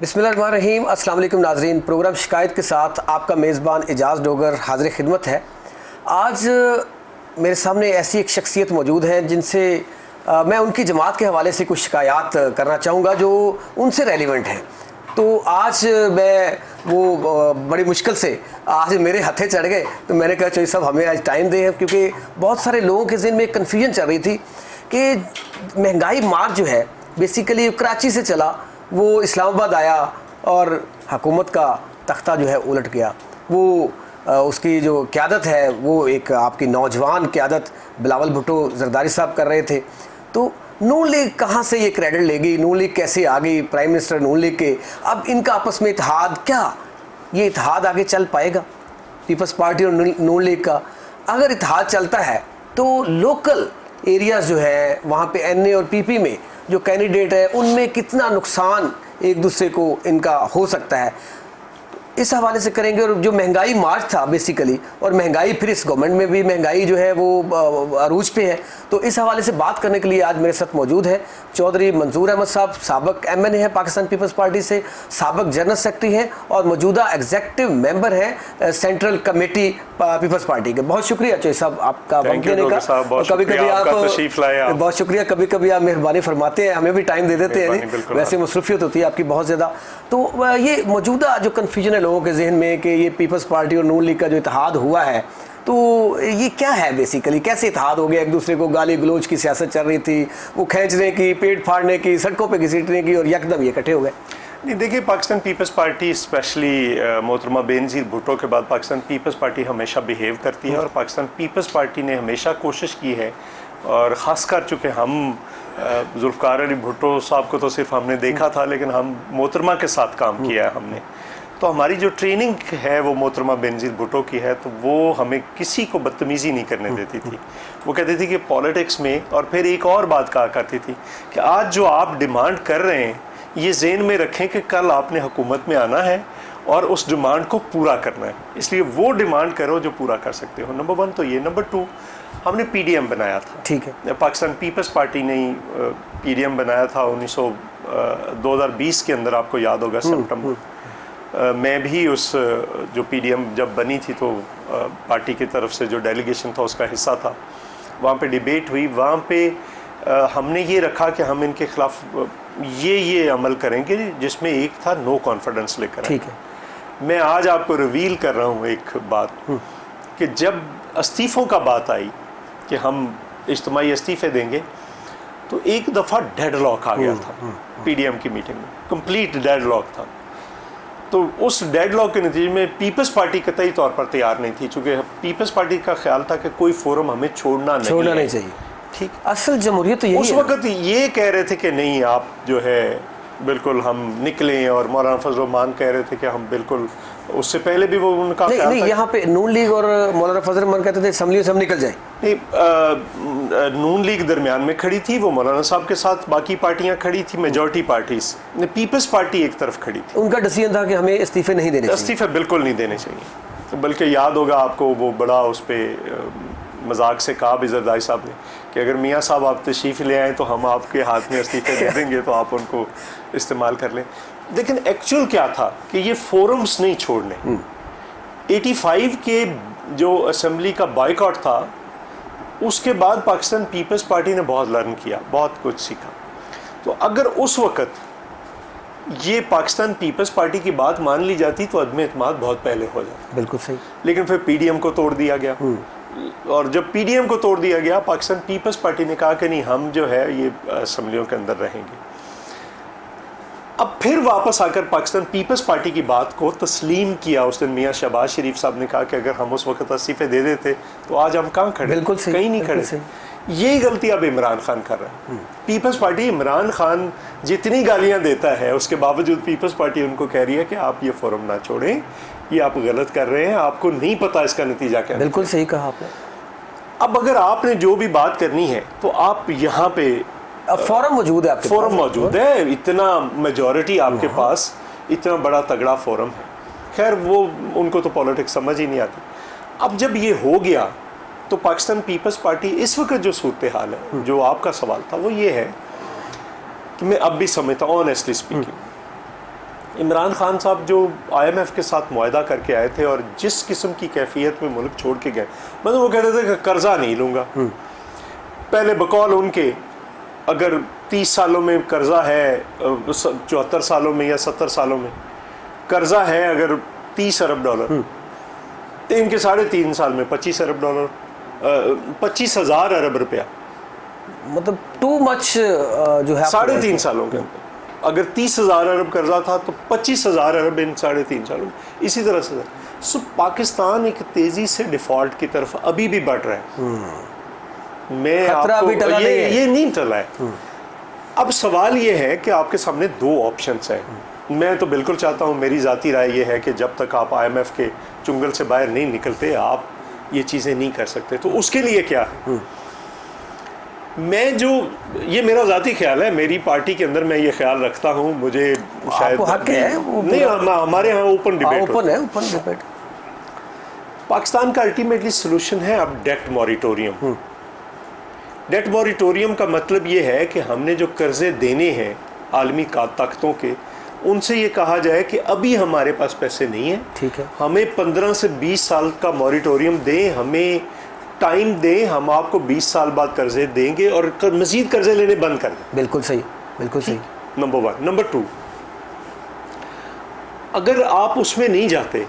बिस्मिल्लाहिर्रहमानिर्रहीम। अस्सलाम वालेकुम नाज़रीन। प्रोग्राम शिकायत के साथ आपका मेज़बान एजाज़ डोगर हाज़िर खिदमत है। आज मेरे सामने ऐसी एक शख्सियत मौजूद है जिनसे मैं उनकी जमात के हवाले से कुछ शिकायत करना चाहूँगा जो उनसे रेलिवेंट हैं। तो आज मैं वो बड़ी मुश्किल से आज मेरे हथे चढ़ गए, तो मैंने कहा चलिए साहब हमें आज टाइम दें, क्योंकि बहुत सारे लोगों के ज़हन में एक कन्फ्यूजन चल रही थी कि महंगाई मार्च जो है बेसिकली कराची से चला, वो इस्लामाबाद आया और हुकूमत का तख्ता जो है उलट गया। वो उसकी जो क़यादत है वो एक आपकी नौजवान क़यादत बिलावल भुट्टो ज़रदारी साहब कर रहे थे। तो नून लीग कहाँ से ये क्रेडिट लेगी, नून लीग कैसे आ गई, प्राइम मिनिस्टर नून लीग के, अब इनका आपस में इत्तेहाद, क्या ये इत्तेहाद आगे चल पाएगा पीपल्स पार्टी और नून लीग का? अगर इत्तेहाद चलता है तो लोकल एरियाज़ जो है वहाँ पे एनए और पीपी में जो कैंडिडेट है उनमें कितना नुकसान एक दूसरे को इनका हो सकता है, इस हवाले से करेंगे। और जो महंगाई मार्च था बेसिकली, और महंगाई फिर इस गवर्नमेंट में भी महंगाई जो है वो अरूज पे है, तो इस हवाले से बात करने के लिए आज मेरे साथ मौजूद है चौधरी मंजूर अहमद साहब, साबिक एमएनए है पाकिस्तान पीपल्स पार्टी से, साबिक जनरल सेक्रेटरी हैं और मौजूदा एग्जीक्यूटिव मेंबर हैं सेंट्रल कमेटी पीपल्स पार्टी के। बहुत शुक्रिया चौधरी साहब आपका वक्त देने का। कभी कभी आप बहुत शुक्रिया, कभी कभी आप मेहरबानी फरमाते हैं, हमें भी टाइम दे देते हैं, वैसे मसरूफियत होती है आपकी बहुत ज़्यादा। तो ये मौजूदा जो कन्फ्यूजन है लोगों के जहन में कि ये पीपल्स पार्टी और नून लीग का जो इत्तेहाद हुआ है, तो ये क्या है बेसिकली, कैसे इत्तेहाद हो गया? एक दूसरे को गाली गलोच की सियासत चल रही थी, वो खींचने की, पेट फाड़ने की, सड़कों पे घसीटने की, और यकदम ये इकट्ठे हो गए। नहीं, देखिए, पाकिस्तान पीपल्स पार्टी स्पेशली मोहतरमा बेनज़ीर भुट्टो के बाद पाकिस्तान पीपल्स पार्टी हमेशा बिहेव करती है, और पाकिस्तान पीपल्स पार्टी ने हमेशा कोशिश की है, और ख़ासकर चूँकि हम जुल्फ़िकार अली भुट्टो साहब को तो सिर्फ हमने देखा था, लेकिन हम मोहतरमा के साथ काम किया है हमने, तो हमारी जो ट्रेनिंग है वो मोहतरमा बेनज़ीर भुट्टो की है, तो वो हमें किसी को बदतमीज़ी नहीं करने देती थी। वो कहती थी कि पॉलिटिक्स में, और फिर एक और बात कहा करती थी कि आज जो आप डिमांड कर रहे हैं ये ज़हन में रखें कि कल आपने हुकूमत में आना है और उस डिमांड को पूरा करना है, इसलिए वो डिमांड करो जो पूरा कर सकते हो। नंबर 1 तो ये। नंबर 2, हमने पीडीएम बनाया था। ठीक है, पाकिस्तान पीपल्स पार्टी ने पीडीएम बनाया था 2020 के अंदर, आपको याद होगा सितंबर। मैं भी उस जो पीडीएम जब बनी थी तो पार्टी की तरफ से जो डेलीगेशन था उसका हिस्सा था। वहाँ पे डिबेट हुई, वहाँ पे हमने ये रखा कि हम इनके ख़िलाफ़ ये अमल करेंगे, जिसमें एक था नो कॉन्फिडेंस लेकर। ठीक है, मैं आज आपको रिवील कर रहा हूँ एक बात कि जब इस्तीफ़ों का बात आई कि हम इज्तिमाई इस्तीफ़े देंगे, तो एक दफ़ा डेडलॉक आ गया था पीडीएम की मीटिंग में, कंप्लीट डेडलॉक था। तो उस डेडलॉक के नतीजे में पीपल्स पार्टी कतई तौर पर तैयार नहीं थी, चूँकि पीपल्स पार्टी का ख्याल था कि कोई फोरम हमें छोड़ना नहीं चाहिए। ठीक, असल जमहूरियत तो यही उस वक्त ये कह रहे थे कि नहीं, आप जो है बिल्कुल हम निकलें, और मौलाना फजल रहमान कह रहे थे कि हम बिल्कुल, उससे पहले भी वो उनका नहीं, यहाँ पे नून लीग और मौलाना फजल रहमान कहते थे असम्बली से हम निकल जाए। नहीं, नून लीग दरमियान में खड़ी थी, वो मौलाना साहब के साथ बाकी पार्टियां खड़ी थी, मेजॉरिटी पार्टीज। पीपल्स पार्टी एक तरफ खड़ी थी, उनका डिसीजन था कि हमें इस्तीफे नहीं देने चाहिए। इस्तीफे बिल्कुल नहीं देने चाहिए, बल्कि याद होगा आपको वो बड़ा उस पर मजाक से कहा भी जरदारी साहब ने कि अगर मियाँ साहब आप तशरीफ़ ले आएँ तो हम आपके हाथ में इस्तीफे दे देंगे, तो आप उनको इस्तेमाल कर लें। लेकिन एक्चुअल क्या था कि ये फोरम्स नहीं छोड़ने। 85 के जो असम्बली का बाइकआउट था, उसके बाद पाकिस्तान पीपल्स पार्टी ने बहुत लर्न किया, बहुत कुछ सीखा। तो अगर उस वक़्त ये पाकिस्तान पीपल्स पार्टी की बात मान ली जाती तो अदम एतमाद बहुत पहले हो जाता। बिल्कुल सही। लेकिन फिर पीडीएम को तोड़ दिया गया, और जब पीडीएम को तोड़ दिया गया, पाकिस्तान पीपल्स पार्टी ने कहा कि नहीं, हम जो है ये असम्बलियों के अंदर रहेंगे। अब फिर वापस आकर पाकिस्तान पीपल्स पार्टी की बात को तस्लीम किया उस दिन मियाँ शहबाज शरीफ साहब ने कहा कि अगर हम उस वक्त इस्तीफे दे देते तो आज हम कहाँ खड़े, बिल्कुल सही, कहीं नहीं खड़े। यही गलती अब इमरान खान कर रहा है। पीपल्स पार्टी, इमरान खान जितनी गालियाँ देता है उसके बावजूद पीपल्स पार्टी उनको कह रही है कि आप ये फोरम ना छोड़ें, ये आप गलत कर रहे हैं, आपको नहीं पता इसका नतीजा क्या है। बिल्कुल सही कहा आपने। अब अगर आपने जो भी बात करनी है तो आप यहाँ पे फोरम मौजूद है, आपके फोरम मौजूद है, इतना मेजॉरिटी आपके पास, इतना बड़ा तगड़ा फोरम है। खैर, वो उनको तो पॉलिटिक्स समझ ही नहीं आती। अब जब ये हो गया तो पाकिस्तान पीपल्स पार्टी इस वक्त जो सूरत हाल है, जो आपका सवाल था वो ये है कि मैं अब भी समझता हूँ, ऑनेस्टली स्पीकिंग, इमरान खान साहब जो IMF के साथ मुआहदा करके आए थे और जिस किस्म की कैफियत में मुल्क छोड़ के गए, मतलब वो कहते थे कि कर्जा नहीं लूँगा। पहले बकौल उनके अगर 30 सालों में कर्जा है, 74 सालों में या 70 सालों में कर्जा है अगर 30 अरब डॉलर, तो इनके 3.5 साल में 25 अरब डॉलर, 25,000 अरब रुपया, मतलब टू मच जो है 3.5 सालों के अंदर। अगर 30,000 अरब कर्जा था तो 25,000 अरब इन 3.5 सालों में, इसी तरह से। सो पाकिस्तान एक तेजी से डिफॉल्ट की तरफ अभी भी बढ़ रहा है। मैं आपको ये नहीं टला है। अब सवाल ये है कि आपके सामने 2 ऑप्शंस हैं। मैं तो बिल्कुल चाहता हूँ, मेरी ज़ाती राय ये है कि जब तक आप IMF के चुंगल से बाहर नहीं निकलते आप ये चीज़ें नहीं कर सकते। तो उसके लिए क्या है, ये मेरा ज़ाती ख्याल है, मेरी पार्टी के अंदर मैं ये ख्याल रखता हूँ, मुझे शायद हक है नहीं, हमारे यहाँ ओपन डिबेट। पाकिस्तान का अल्टीमेटली सोल्यूशन है अब डेट मॉरिटोरियम। डेट मॉरिटोरियम का मतलब ये है कि हमने जो कर्जे देने हैं आलमी ताकतों के, उनसे ये कहा जाए कि अभी हमारे पास पैसे नहीं है, ठीक है, हमें 15 से 20 साल का मॉरिटोरियम दें, हमें टाइम दें, हम आपको 20 साल बाद कर्जे देंगे और मजीद कर्जे लेने बंद कर दें। बिल्कुल सही, बिल्कुल सही। नंबर 1। नंबर 2, अगर आप उसमें नहीं जाते,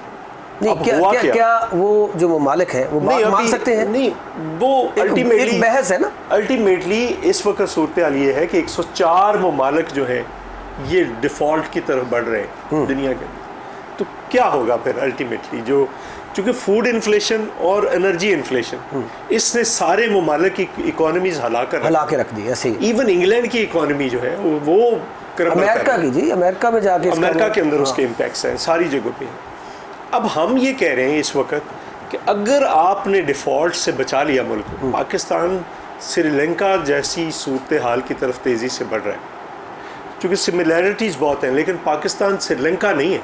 नहीं, क्या वो जो ममालिक है वो मान सकते हैं? नहीं, वो अल्टीमेटली बहस है ना। अल्टीमेटली इस वक्त सूरत हाल ये है कि 104 ममालिक जो है ये डिफॉल्ट की तरफ बढ़ रहे हैं दुनिया के अंदर। तो क्या होगा फिर अल्टीमेटली, जो चूँकि फूड इन्फ्लेशन और एनर्जी इन्फ्लेशन इसने सारे ममालिक की इकोनॉमीज हिला के रख दी। ऐसे इवन इंग्लैंड की इकोनॉमी जो है वो अमेरिका की, जी अमेरिका में जाके, अमेरिका के अंदर उसके इम्पैक्ट्स हैं सारी जगहों पे। अब हम ये कह रहे हैं इस वक्त कि अगर आपने डिफ़ॉल्ट से बचा लिया मुल्क, पाकिस्तान श्रीलंका जैसी सूरत हाल की तरफ तेज़ी से बढ़ रहा है। क्योंकि सिमिलैरिटीज़ बहुत हैं, लेकिन पाकिस्तान श्रीलंका नहीं है,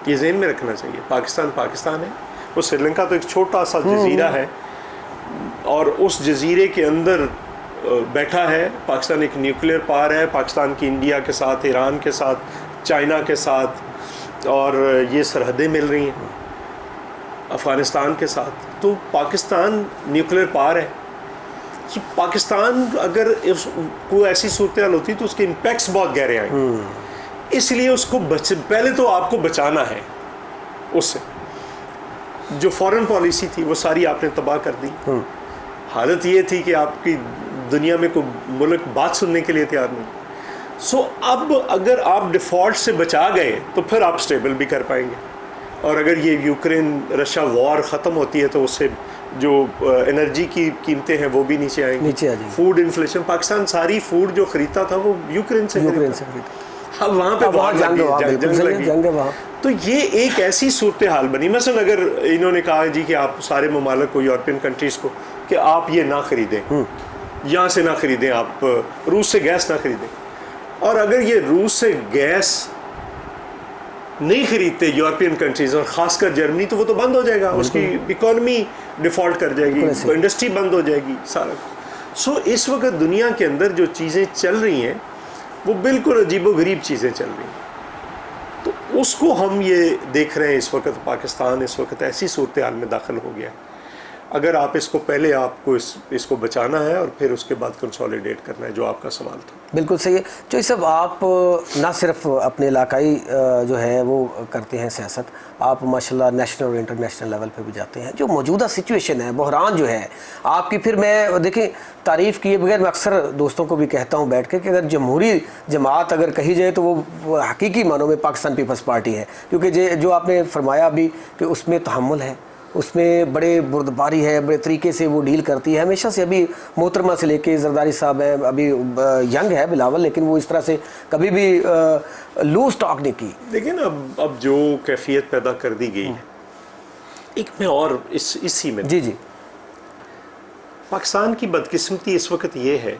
ये ज़हन में रखना चाहिए। पाकिस्तान है, वो श्रीलंका तो एक छोटा सा जजीरा है और उस जजीरे के अंदर बैठा है। पाकिस्तान एक न्यूक्लियर पावर है, पाकिस्तान की इंडिया के साथ, ईरान के साथ, चाइना के साथ, और ये सरहदें मिल रही हैं अफ़गानिस्तान के साथ। तो पाकिस्तान न्यूक्लियर पावर है। कि पाकिस्तान अगर कोई ऐसी सूरत हाल होती तो उसके इम्पैक्ट्स बहुत गहरे आएंगे। इसलिए उसको पहले तो आपको बचाना है उससे। जो फॉरेन पॉलिसी थी वो सारी आपने तबाह कर दी। हालत ये थी कि आपकी दुनिया में कोई मुल्क बात सुनने के लिए तैयार नहीं। सो अब अगर आप डिफ़ॉल्ट से बचा गए तो फिर आप स्टेबल भी कर पाएंगे। और अगर ये यूक्रेन रशिया वॉर ख़त्म होती है तो उससे जो एनर्जी की कीमतें हैं वो भी नीचे आएंगी, नीचे आ जाएंगी। फूड इन्फ्लेशन, पाकिस्तान सारी फूड जो ख़रीदता था वो यूक्रेन से खरीदता। अब वहाँ पे बहुत जंग है वहाँ। तो ये एक ऐसी सूरत हाल बनी। मसलन अगर इन्होंने कहा जी कि आप सारे ममालिक को, यूरोपियन कंट्रीज़ को, कि आप ये ना ख़रीदें, यहाँ से ना ख़रीदें, आप रूस से गैस ना ख़रीदें, और अगर ये रूस से गैस नहीं खरीदते यूरोपियन कंट्रीज़ और ख़ासकर जर्मनी, तो वो तो बंद हो जाएगा, उसकी इकॉनमी डिफ़ॉल्ट कर जाएगी, इंडस्ट्री बंद हो जाएगी सारा। सो इस वक्त दुनिया के अंदर जो चीज़ें चल रही हैं वो बिल्कुल अजीबोगरीब चीज़ें चल रही हैं। तो उसको हम ये देख रहे हैं इस वक्त। पाकिस्तान इस वक्त ऐसी सूरत हाल में दाखिल हो गया है। अगर आप इसको पहले आपको इसको बचाना है और फिर उसके बाद कंसोलिडेट करना है, जो आपका सवाल था। बिल्कुल सही है। जो सब आप ना सिर्फ अपने इलाकाई जो है वो करते हैं सियासत, आप माशाल्लाह नेशनल और इंटरनेशनल लेवल पे भी जाते हैं। जो मौजूदा सिचुएशन है, बहरान जो है आपकी, फिर मैं देखें तारीफ़ किए बगैर मैं अक्सर दोस्तों को भी कहता हूँ बैठ के कि अगर जमहूरी जमात अगर कही जाए तो वो हकीकी मानों में पाकिस्तान पीपल्स पार्टी है। क्योंकि जो आपने फरमाया अभी कि उसमें तहम्मुल है, उसमें बड़े बुर्दबारी है, बड़े तरीके से वो डील करती है हमेशा से। अभी मोहतरमा से लेके जरदारी साहब है, अभी यंग है बिलावल, लेकिन वो इस तरह से कभी भी लूज टॉक नहीं की। लेकिन अब जो कैफियत पैदा कर दी गई है, एक में और इसी में जी पाकिस्तान की बदकिस्मती इस वक्त ये है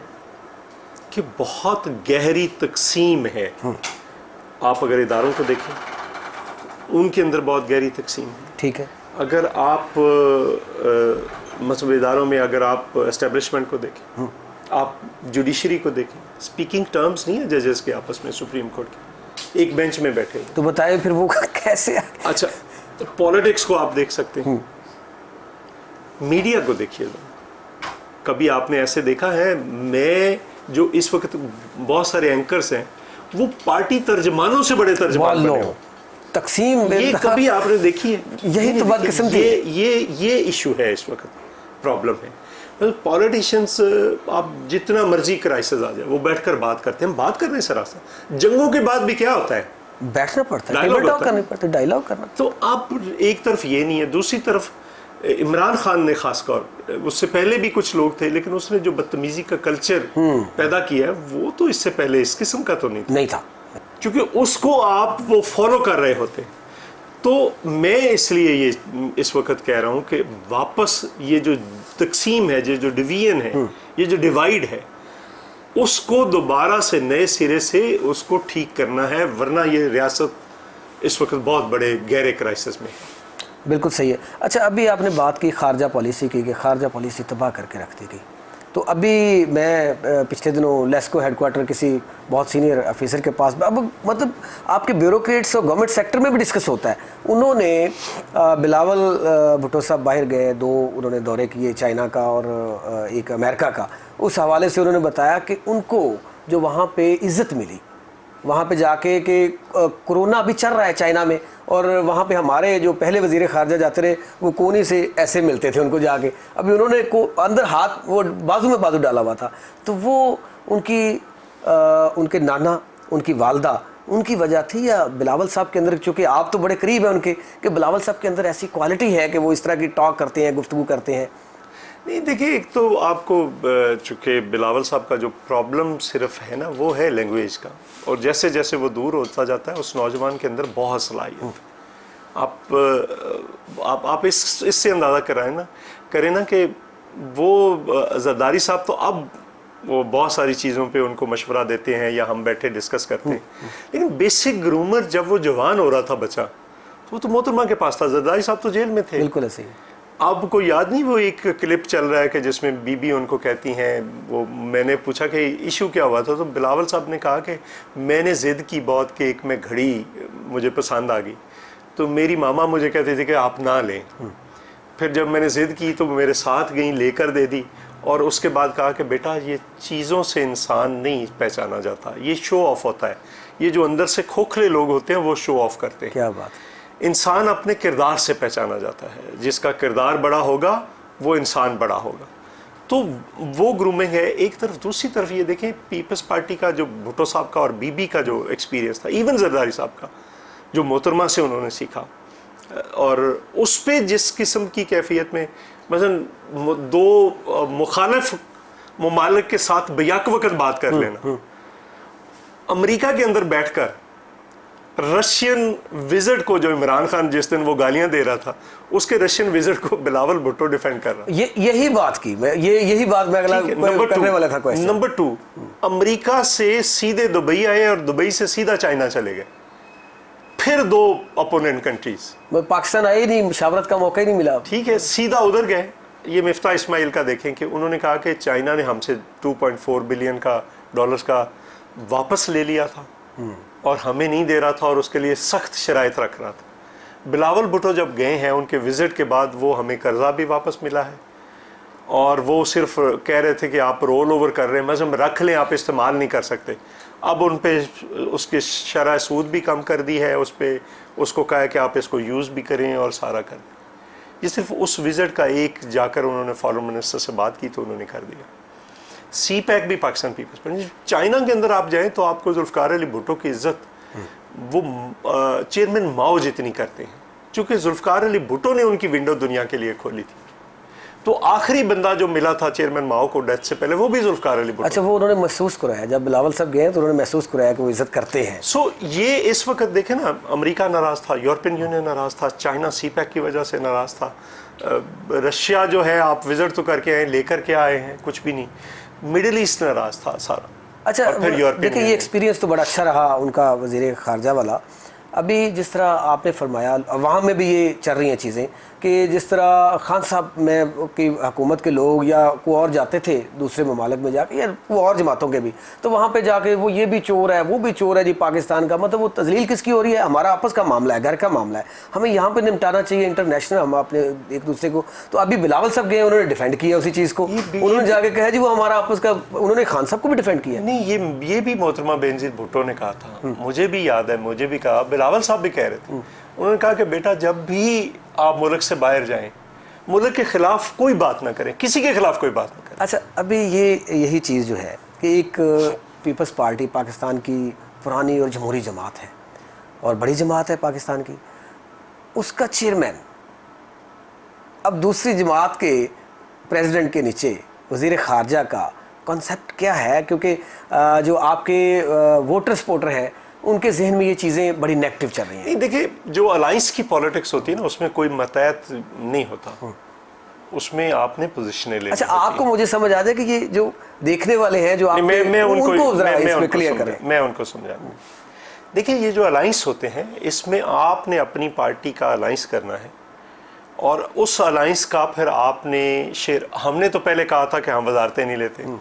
कि बहुत गहरी तकसीम है। आप अगर इदारों को देखें उनके अंदर बहुत गहरी तकसीम है। ठीक है। अगर आप मतलब इदारों में अगर आप एस्टेब्लिशमेंट को देखें, आप जुडिशरी को देखें, स्पीकिंग टर्म्स नहीं है जजेस के आपस में, सुप्रीम कोर्ट के, एक बेंच में बैठे हैं। तो बताएं फिर वो कैसे अच्छा, तो पॉलिटिक्स को आप देख सकते हैं, मीडिया को देखिए, कभी आपने ऐसे देखा है? मैं जो इस वक्त बहुत सारे एंकर्स हैं वो पार्टी तर्जमानों से बड़े तर्जमान बने हो। तकसीम ये कभी आपने देखी है? यही तो बदकिस्मती थी। ये इशू है इस वक्त, प्रॉब्लम है। मतलब पॉलिटिशियंस, आप जितना मर्जी क्राइसिस आ जाए वो बैठकर बात करते हैं, हम बात कर रहे हैं सरासर। जंगों के बाद भी क्या होता है? बैठना पड़ता है, डायलॉग करना पड़ता है, डायलॉग करना। तो आप एक तरफ ये नहीं है, दूसरी तरफ इमरान खान ने खासकर, उससे पहले भी कुछ लोग थे, लेकिन उसने जो बदतमीजी का कल्चर पैदा किया है वो तो इससे पहले इस किस्म का तो नहीं था, क्योंकि उसको आप वो फॉलो कर रहे होते। तो मैं इसलिए ये इस वक्त कह रहा हूँ कि वापस ये जो तकसीम है, जो डिवीजन है, ये जो डिवाइड है, उसको दोबारा से नए सिरे से उसको ठीक करना है, वरना ये रियासत इस वक्त बहुत बड़े गहरे क्राइसिस में है। बिल्कुल सही है। अच्छा, अभी आपने बात की खारजा पॉलिसी की कि खारजा पॉलिसी तबाह करके रख दी गई। तो अभी मैं पिछले दिनों लेस्को हेडक्वार्टर किसी बहुत सीनियर ऑफिसर के पास, अब मतलब आपके ब्यूरोक्रेट्स और गवर्नमेंट सेक्टर में भी डिस्कस होता है। उन्होंने बिलावल भुट्टो साहब बाहर गए, 2 उन्होंने दौरे किए, चाइना का और एक अमेरिका का। उस हवाले से उन्होंने बताया कि उनको जो वहाँ पे इज़्ज़त मिली, वहाँ पे जाके कि कोरोना अभी चल रहा है चाइना में, और वहाँ पे हमारे जो पहले वज़ीर ख़ारजा जाते रहे वो कोने से ऐसे मिलते थे उनको जाके। अभी उन्होंने अंदर हाथ, वो बाजू में बाजू डाला हुआ था। तो वो उनके नाना, उनकी वालदा, उनकी वजह थी, या बिलावल साहब के अंदर, चूँकि आप तो बड़े करीब हैं उनके, कि बिलावल साहब के अंदर ऐसी क्वालिटी है कि वो इस तरह की टॉक करते हैं, गुफ्तगू करते हैं? नहीं, देखिए, एक तो आपको चूँकि बिलावल साहब का जो प्रॉब्लम सिर्फ है ना, वो है लैंग्वेज का, और जैसे जैसे वो दूर होता जाता है उस नौजवान के अंदर बहुत सलाहियत। आप इससे अंदाज़ा करें ना कि वो जरदारी साहब तो अब वो बहुत सारी चीज़ों पे उनको मशवरा देते हैं या हम बैठे डिस्कस करते हैं, लेकिन बेसिक ग्रूमर जब वो जवान हो रहा था बच्चा, तो वो तो मोहतरमा के पास था। जरदारी साहब तो जेल में थे। बिल्कुल ऐसे ही। आपको याद नहीं वो एक क्लिप चल रहा है कि जिसमें बीबी उनको कहती हैं, वो मैंने पूछा कि इशू क्या हुआ था, तो बिलावल साहब ने कहा कि मैंने ज़िद की बहुत कि एक में घड़ी मुझे पसंद आ गई, तो मेरी मामा मुझे कहते थे कि आप ना लें। फिर जब मैंने ज़िद की तो मेरे साथ गई, लेकर दे दी, और उसके बाद कहा कि बेटा ये चीज़ों से इंसान नहीं पहचाना जाता, ये शो ऑफ होता है। ये जो अंदर से खोखले लोग होते हैं वो शो ऑफ करते हैं। क्या बात। इंसान अपने किरदार से पहचाना जाता है, जिसका किरदार बड़ा होगा वो इंसान बड़ा होगा। तो वो ग्रूमिंग है एक तरफ। दूसरी तरफ ये देखें, पीपल्स पार्टी का जो भुट्टो साहब का और बीबी का जो एक्सपीरियंस था, इवन जरदारी साहब का जो मोहतरमा से उन्होंने सीखा, और उस पर जिस किस्म की कैफियत में मसलन 2 मुखालिफ ममालिक के साथ बैक वक्त बात कर लेना, अमेरिका के अंदर बैठकर रशियन विजिट को, जो इमरान खान जिस दिन वो गालियां दे रहा था, उसके रशियन विजिट को बिलावल भुट्टो डिफेंड कर रहा। यही बात की मैं, यही बात मैं अगला करने वाला था क्वेश्चन। नंबर 2, अमेरिका से सीधे दुबई आए और दुबई से सीधा चाइना चले गए, फिर 2 अपोनेंट कंट्रीज। पाकिस्तान आए नहीं, मुशावरत का मौका ही नहीं मिला। ठीक है, सीधा उधर गए। ये मिफ्ता इस्माइल का देखें कि उन्होंने कहा कि चाइना ने हमसे 2.4 बिलियन का डॉलर्स का वापस ले लिया था और हमें नहीं दे रहा था, और उसके लिए सख्त शराइत रख रहा था। बिलावल भुट्टो जब गए हैं, उनके विजिट के बाद वो हमें कर्जा भी वापस मिला है, और वो सिर्फ कह रहे थे कि आप रोल ओवर कर रहे हैं, मतलब रख लें, आप इस्तेमाल नहीं कर सकते। अब उन पे उसकी शरह सूद भी कम कर दी है, उस पर उसको कहा है कि आप इसको यूज़ भी करें और सारा कर दें। ये सिर्फ उस विजिट का एक जाकर उन्होंने फॉरेन मिनिस्टर से बात की तो उन्होंने कर दिया। सी पैक भी पाकिस्तान पीपल्स पार्टी, चाइना के अंदर आप जाएं तो आपको जुल्फ़िकार अली भुट्टो की इज्जत वो चेयरमैन माओ जितनी करते हैं, क्योंकि जुल्फ़िकार अली भुट्टो ने उनकी विंडो दुनिया के लिए खोली थी। तो आखिरी बंदा जो मिला था चेयरमैन माओ को डेथ से पहले, वो भी जुल्फ़िकार अली भुट्टो। अच्छा, वो उन्होंने महसूस कराया, जब बिलावल साहब गए तो उन्होंने महसूस कराया कि वो इज्जत करते हैं। ये इस वक्त देखें ना, अमेरिका नाराज़ था, यूरोपियन यूनियन नाराज़ था, चाइना सी पैक की वजह से नाराज़ था, रशिया जो है आप विजिट तो करके आए, लेकर के आए हैं कुछ भी नहीं, मिडिल ईस्ट नाराज़ था सारा। अच्छा, देखिए ये एक्सपीरियंस तो बड़ा अच्छा रहा उनका वज़ीर ख़ारजा वाला। अभी जिस तरह आपने फरमाया, वहाँ में भी ये चल रही हैं चीज़ें कि जिस तरह खान साहब में की हुकूमत के लोग या कोई और जाते थे दूसरे ममालिक में जाके, या वो और जमातों के भी, तो वहाँ पे जाके वो ये भी चोर है वो भी चोर है जी पाकिस्तान का, मतलब वो तजलील किसकी हो रही है? हमारा आपस का मामला है, घर का मामला है, हमें यहाँ पे निपटाना चाहिए इंटरनेशनल, हम अपने एक दूसरे को। तो अभी बिलावल साहब गए, उन्होंने डिफेंड किया उसी चीज़ को, उन्होंने जाके कहा जी वो हमारा आपस का, उन्होंने खान साहब को भी डिफेंड किया। नहीं, ये भी मोहतरमा बेनज़ीर भुट्टो ने कहा था, मुझे भी याद है, मुझे भी कहा, बिलावल साहब भी कह रहे थे। उन्होंने कहा कि बेटा जब भी आप मुल्क से बाहर जाएं, मुल्क के खिलाफ कोई बात ना करें, किसी के खिलाफ कोई बात ना करें। अच्छा, अभी यही चीज़ जो है कि एक पीपल्स पार्टी पाकिस्तान की पुरानी और जमहूरी जमात है और बड़ी जमात है पाकिस्तान की, उसका चेयरमैन अब दूसरी जमात के प्रेसिडेंट के नीचे वज़ीर ख़ारजा का कॉन्सेप्ट क्या है? क्योंकि जो आपके वोटर सपोर्टर हैं उनके जहन में ये चीज़ें बड़ी नेगेटिव चल रही हैं। नहीं, देखिए, जो अलायंस की पॉलिटिक्स होती है ना, उसमें कोई मतैत नहीं होता, उसमें आपने पोजीशनें लेनी। अच्छा, आपको मुझे समझ आ जाए कि ये जो देखने वाले हैं जो मैं उनको ज़रा इसमें क्लियर करें। मैं उनको समझाऊंगा। देखिए, ये जो अलायंस होते हैं, इसमें आपने अपनी पार्टी का अलायंस करना है और उस अलायंस का फिर आपने शेयर, हमने तो पहले कहा था कि हम वजारतें नहीं लेते,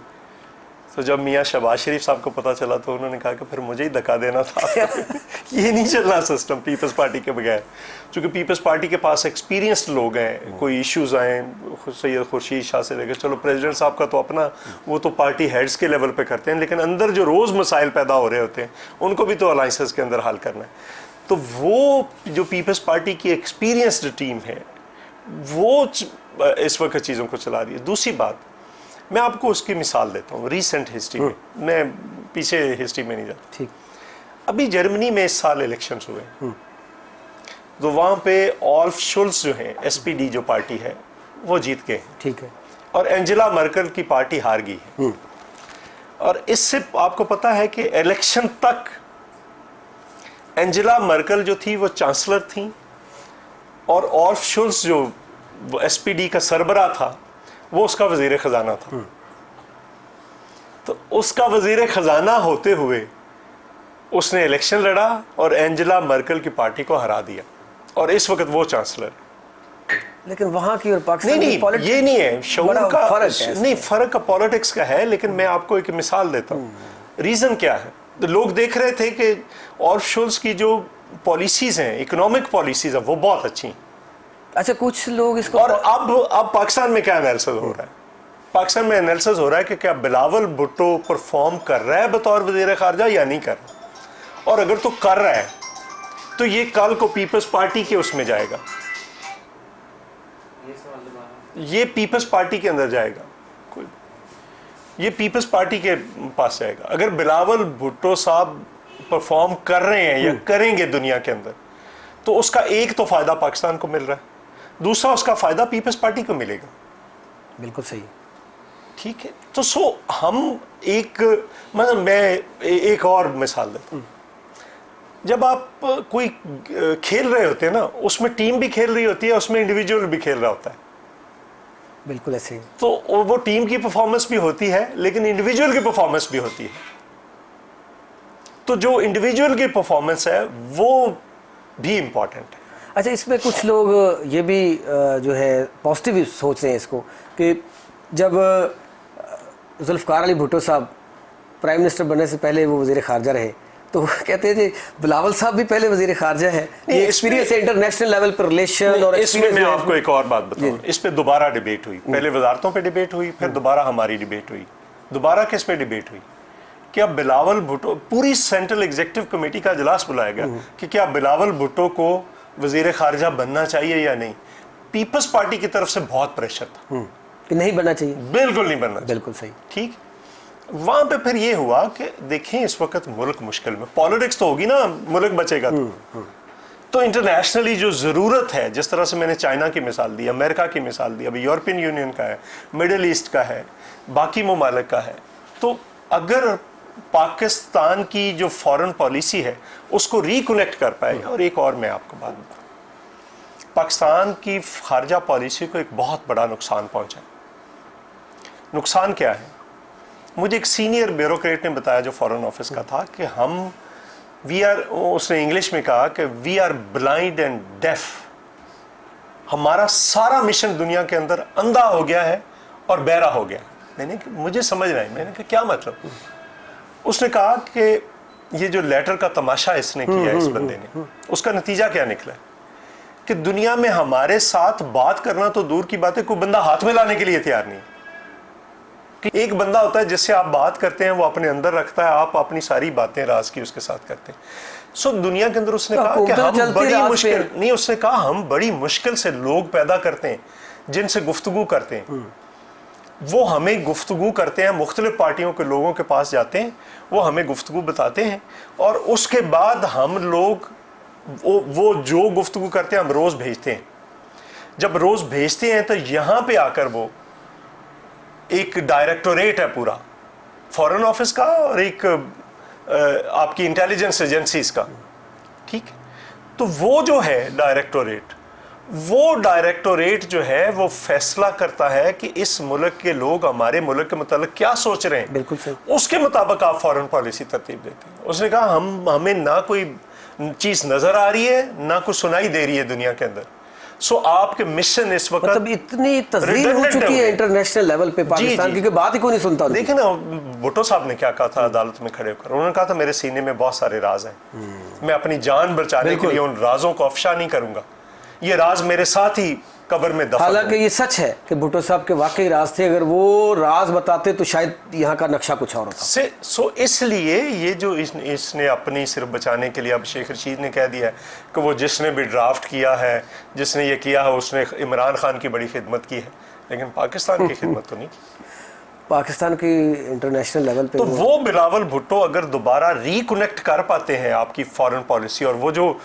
तो जब मियाँ शहबाज शरीफ साहब को पता चला तो उन्होंने कहा कि फिर मुझे ही धक्का देना था। ये नहीं चलना सिस्टम पीपल्स पार्टी के बगैर, क्योंकि पीपल्स पार्टी के पास एक्सपीरियंस्ड लोग हैं, कोई इश्यूज आए, सैयद खुर्शीद शाह से लेकर, चलो प्रेसिडेंट साहब का तो अपना, वो तो पार्टी हेड्स के लेवल पे करते हैं, लेकिन अंदर जो रोज़ मसाइल पैदा हो रहे होते हैं उनको भी तो अलाइंसेस के अंदर हल करना है। तो वो जो पीपल्स पार्टी की एक्सपीरियंस्ड टीम है वो इस वक्त चीज़ों को चला रही है। दूसरी बात, मैं आपको उसकी मिसाल देता हूँ रिसेंट हिस्ट्री में, मैं पीछे हिस्ट्री में नहीं जाता। ठीक। अभी जर्मनी में इस साल इलेक्शंस हुए, तो वहाँ पे ऑल्फ शुल्स जो है, SPD जो पार्टी है, वो जीत गए। ठीक है। और एंजेला मर्केल की पार्टी हार गई है। और इससे आपको पता है कि इलेक्शन तक एंजेला मर्केल जो थी वो चांसलर थी और ऑल्फ शुल्स जो SPD का सरबरा था वो उसका वजीर खजाना था। तो उसका वजीर खजाना होते हुए उसने इलेक्शन लड़ा और एंजेला मर्केल की पार्टी को हरा दिया और इस वक्त वो चांसलर। लेकिन वहाँ की और पाकिस्तान नहीं, की ये नहीं है शऊर का फर्क है। नहीं, फर्क का पॉलिटिक्स का है, लेकिन मैं आपको एक मिसाल देता हूँ। रीजन क्या है? तो लोग देख रहे थे कि ऑल्फ शुल्स की जो पॉलिसीज हैं, इकोनॉमिक पॉलिसीज हैं, वो बहुत अच्छी हैं। अच्छा, कुछ लोग इसको, और अब पाकिस्तान में क्या एनालिसिस हो रहा है? पाकिस्तान में एनालिसिस हो रहा है कि क्या बिलावल भुट्टो परफॉर्म कर रहा है बतौर वज़ीर ख़ारजा या नहीं कर रहा, और अगर तो कर रहा है तो ये कल को पीपल्स पार्टी के उसमें जाएगा, ये पीपल्स पार्टी के अंदर जाएगा, ये पीपल्स पार्टी के पास जाएगा। अगर बिलावल भुट्टो साहब परफॉर्म कर रहे हैं या करेंगे दुनिया के अंदर, तो उसका एक तो फ़ायदा पाकिस्तान को मिल रहा है, दूसरा उसका फ़ायदा पीपल्स पार्टी को मिलेगा। बिल्कुल सही। ठीक है, तो हम एक, मतलब मैं एक और मिसाल देता हूँ। जब आप कोई खेल रहे होते हैं ना, उसमें टीम भी खेल रही होती है, उसमें इंडिविजुअल भी खेल रहा होता है। बिल्कुल ऐसे ही। तो वो टीम की परफॉर्मेंस भी होती है, लेकिन इंडिविजुअल की परफॉर्मेंस भी होती है। तो जो इंडिविजुअल की परफॉर्मेंस है वो भी इम्पॉर्टेंट है। अच्छा, इसमें कुछ लोग ये भी जो है पॉजिटिव सोच रहे हैं इसको कि जब जुल्फ़िकार अली भुट्टो साहब प्राइम मिनिस्टर बनने से पहले वो वज़ीर ख़ारजा रहे, तो कहते हैं जी बिलावल साहब भी पहले वज़ीर ख़ारजा है, ये एक्सपीरियंस है इंटरनेशनल लेवल पर रिलेशन। और इसमें मैं आपको एक और बात बताऊं, इस पे दोबारा डिबेट हुई, पहले वजारतों पे डिबेट हुई, फिर दोबारा हमारी डिबेट हुई। दोबारा किस पे डिबेट हुई कि अब बिलावल भुट्टो, पूरी सेंट्रल एग्जीक्यूटिव कमेटी का इजलास बुलाया गया कि क्या बिलावल भुट्टो को वज़ीर ख़ारजा बनना चाहिए या नहीं। पीपल्स पार्टी की तरफ से बहुत प्रेशर था कि नहीं बनना चाहिए, बिल्कुल नहीं बनना चाहिए। बिल्कुल सही। ठीक, वहां पे फिर ये हुआ कि देखें इस वक्त मुल्क मुश्किल में, पॉलिटिक्स तो होगी ना, मुल्क बचेगा तो इंटरनेशनली जो ज़रूरत है, जिस तरह से मैंने चाइना की मिसाल दी, अमेरिका की मिसाल दी, अभी यूरोपियन यूनियन का है, मिडिल ईस्ट का है, बाकी ममालिक का है, तो अगर पाकिस्तान की जो फॉरेन पॉलिसी है उसको रिकनेक्ट कर पाए। और एक और मैं आपको बात बताऊं, पाकिस्तान की खारजा पॉलिसी को एक बहुत बड़ा नुकसान पहुंचा। नुकसान क्या है? मुझे एक सीनियर ब्यूरोक्रेट ने बताया जो फॉरेन ऑफिस का था कि उसने इंग्लिश में कहा कि we are blind and deaf, हमारा सारा मिशन दुनिया के अंदर अंधा हो गया है और बहरा हो गया। मैंने मुझे समझ रहा है, मैंने कहा क्या मतलब? उसने कहा कि ये जो लेटर का तमाशा इसने किया इस बंदे ने, उसका नतीजा क्या निकला कि दुनिया में हमारे साथ बात करना तो दूर की बात है, कोई बंदा हाथ में लाने के लिए तैयार नहीं है। कि एक बंदा होता है जिससे आप बात करते हैं, वो अपने अंदर रखता है, आप अपनी सारी बातें राज की उसके साथ करते हैं। सो दुनिया के अंदर उसने कहा कि हम बड़ी मुश्किल नहीं, उसने कहा हम बड़ी मुश्किल से लोग पैदा करते हैं जिनसे गुफ्तगू करते हैं। वो हमें गुफ्तगू करते हैं, मुख्तलिफ पार्टियों के लोगों के पास जाते हैं, वो हमें गुफ्तगू बताते हैं और उसके बाद हम लोग वो जो गुफ्तगू करते हैं हम रोज़ भेजते हैं। जब रोज़ भेजते हैं तो यहाँ पे आकर वो एक डायरेक्टोरेट है पूरा फॉरेन ऑफिस का और एक आपकी इंटेलिजेंस एजेंसीज का, ठीक है। तो वो जो है डायरेक्टोरेट जो है वो फैसला करता है कि इस मुल्क के लोग हमारे मुल्क के मुताबिक क्या सोच रहे हैं, बिल्कुल सही। उसके मुताबिक आप फॉरेन पॉलिसी तरतीब देते हैं। उसने कहा हमें ना कोई चीज़ नज़र आ रही है ना कुछ सुनाई दे रही है दुनिया के अंदर। सो आपके मिशन इस वक्त मतलब इतनी तस्वीर हो चुकी है इंटरनेशनल लेवल पे पाकिस्तान की, बात ही कोई नहीं सुनता। देखिए ना भुट्टो साहब ने क्या कहा था अदालत में खड़े होकर, उन्होंने कहा था मेरे सीने में बहुत सारे राज हैं, मैं अपनी जान बचाने के लिए उन राजों को अफशा नहीं करूंगा, ये राज मेरे साथ ही कब्र में दफन। हालांकि ये सच है कि भुट्टो साहब के वाकई राज थे, अगर वो राज बताते तो शायद यहाँ का नक्शा कुछ और होता। सो इसलिए ये जो इसने अपनी सिर्फ बचाने के लिए, अब शेख रशीद ने कह दिया है कि वो जिसने भी ड्राफ्ट किया है, जिसने ये किया है, उसने इमरान खान की बड़ी खिदमत की है, लेकिन पाकिस्तान की खिदमत तो नहीं की। पाकिस्तान की इंटरनेशनल लेवल पे तो वो बिलावल भुट्टो अगर दोबारा रिकनेक्ट कर पाते हैं आपकी फॉरेन पॉलिसी, और वो जो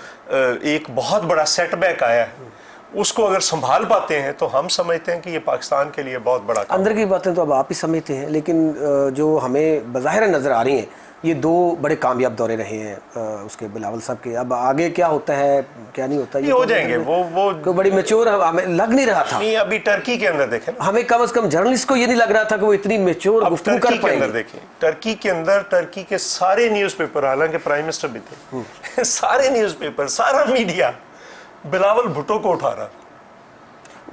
एक बहुत बड़ा सेटबैक आया है उसको अगर संभाल पाते हैं, तो हम समझते हैं कि ये पाकिस्तान के लिए बहुत बड़ा काम। अंदर की बातें तो अब आप ही समझते हैं, लेकिन जो हमें बज़ाहिर नज़र आ रही हैं, ये दो बड़े कामयाब दौरे रहे हैं उसके बिलावल साहब के। अब आगे क्या होता है क्या नहीं होता, ये हो जाएंगे वो बड़ी मैच्योर हमें लग नहीं रहा था। नहीं, अभी टर्की के अंदर देखें, हमें कम से कम जर्नलिस्ट को ये नहीं लग रहा था कि वो इतनी मैच्योर गुफ्तगू कर पाएंगे। देखें टर्की के अंदर, टर्की के सारे न्यूज़पेपर, हालांकि प्राइम मिनिस्टर भी थे, सारे न्यूज़पेपर, सारा मीडिया बिलावल भुट्टो को उठा रहा।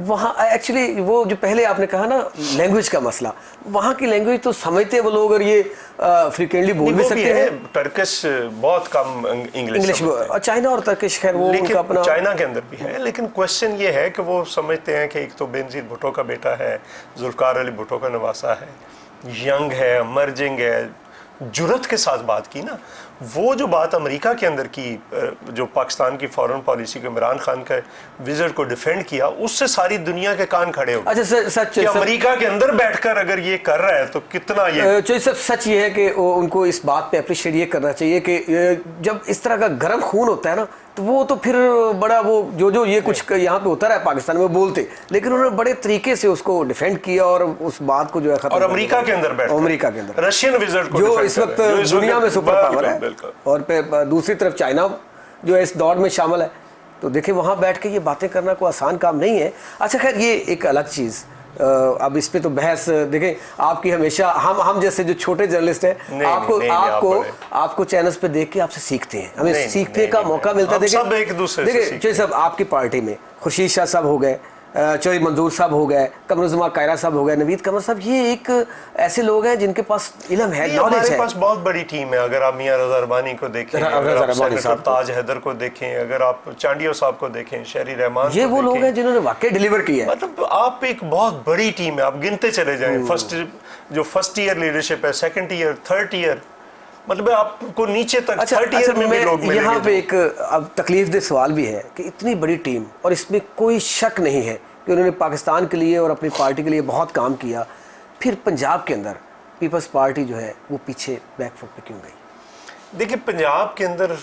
वहाँ एक्चुअली वो जो पहले आपने कहा ना लैंग्वेज का मसला, वहाँ की लैंग्वेज तो समझते हैं वो लोग, और ये फ्रिक्वेंटली बोल भी सकते हैं। टर्किश बहुत कम इंग्लिश, और चाइना और टर्किश खैर वो उनका अपना, चाइना के अंदर भी है, लेकिन क्वेश्चन ये है कि वो समझते हैं कि एक तो बेनजीर भुट्टो का बेटा है, जुल्फकार अली भुट्टो का नवासा है, यंग है, इमर्जिंग है, जुर्रत के साथ बात की ना। वो जो बात अमेरिका के अंदर की, जो पाकिस्तान की फॉरेन पॉलिसी को, इमरान खान के विजिट को डिफेंड किया, उससे सारी दुनिया के कान खड़े हो गए। अच्छा सच कि अमेरिका के अंदर बैठकर अगर ये कर रहा है तो कितना ये सच ये है कि उनको इस बात पे अप्रिशिएट ये करना चाहिए कि जब इस तरह का गर्म खून होता है ना, तो वो तो फिर बड़ा वो जो ये कुछ यहाँ पे होता रहा है पाकिस्तान में बोलते, लेकिन उन्होंने बड़े तरीके से उसको डिफेंड किया और उस बात को जो है खत्म। और अमेरिका के अंदर बैठ, अमेरिका के अंदर रशियन विजिट को, जो इस वक्त दुनिया में सुपर पावर है, और दूसरी तरफ चाइना जो है इस दौर में शामिल है, तो देखिए वहाँ बैठ के ये बातें करना कोई आसान काम नहीं है। अच्छा खैर ये एक अलग चीज़, अब इस पे तो बहस देखें आपकी हमेशा, हम जैसे जो छोटे जर्नलिस्ट हैं, आपको चैनल्स पे देख के आपसे सीखते हैं, हमें सीखने का मौका मिलता है। देखिए सब आपकी पार्टी में खुर्शीद शाह साहब हो गए, चौधरी मंजूर साहब हो गए, कमरुज़्ज़मान कायरा साहब हो गए, नवीद कमर साहब, ये एक ऐसे लोग हैं जिनके पास इल्म है, नॉलेज है। हमारे पास बहुत बड़ी टीम है। अगर आप मियां रज़ा रबानी को देखें, अगर आप सेनेटर ताज हैदर को देखें, अगर आप चांडियो साहब को देखें, शहरी रहमान, ये वो लोग हैं जिन्होंने वाकई डिलीवर किया है। मतलब आप एक बहुत बड़ी टीम है, आप गिनते चले जाएं। फर्स्ट ईयर लीडरशिप है, सेकंड ईयर, थर्ड ईयर, मतलब आपको नीचे तक थर्ड ईयर में भी लोग मिलेंगे। यहाँ पे एक अब तकलीफदेह सवाल भी है कि इतनी बड़ी टीम, और इसमें कोई शक नहीं है कि उन्होंने पाकिस्तान के लिए और अपनी पार्टी के लिए बहुत काम किया, फिर पंजाब के अंदर पीपल्स पार्टी जो है वो पीछे बैकफुट पे क्यों गई? देखिए पंजाब के अंदर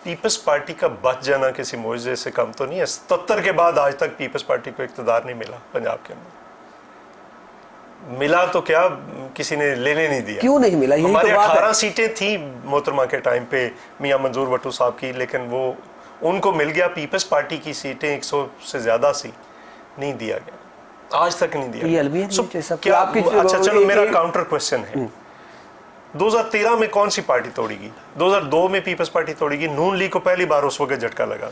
पीपल्स पार्टी का बच जाना किसी मौजूदे से कम तो नहीं है। 77 के बाद आज तक पीपल्स पार्टी को इक़्तिदार नहीं मिला पंजाब के अंदर। मिला तो क्या, किसी ने लेने नहीं दिया। क्यों नहीं मिला? हमारे 18 सीटें थी मोहतरमा के टाइम पे मियां मंजूर भट्टो साहब की, लेकिन वो उनको मिल गया। पीपल्स पार्टी की सीटें 100 से ज्यादा सी, नहीं दिया गया, आज तक नहीं दिया। क्या आपकी, अच्छा चलो मेरा काउंटर क्वेश्चन है, 2013 में कौन सी पार्टी तोड़ेगी? 2002 में पीपल्स पार्टी तोड़ेगी। नून लीग को पहली बार उस वक्त झटका लगा।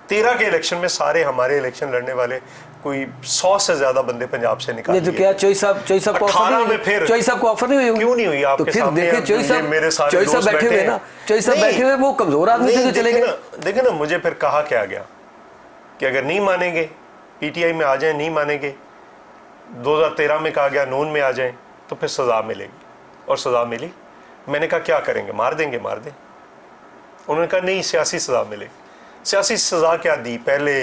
13 के इलेक्शन में सारे हमारे इलेक्शन लड़ने वाले कोई 100 से ज्यादा बंदे पंजाब से निकाल नहीं तो क्या चोई साहब को ऑफर नहीं हुई? चोई साहब को ऑफर नहीं हुई? क्यों नहीं हुई? आपके तो फिर सामने देखिए चोई साहब बैठे हुए ना, चोई साहब बैठे हुए, वो कमजोर आदमी थे जो चले गए। देखिए ना, मुझे फिर कहा क्या गया कि अगर नहीं मानेंगे पीटीआई में आ जाए, नहीं मानेंगे 2013 में कहा गया नून में आ जाए तो फिर सजा मिलेगी, और सजा मिली। मैंने कहा क्या करेंगे, मार देंगे, मार दें। उन्होंने कहा नहीं, सियासी सजा मिलेगी। सियासी सजा क्या दी? पहले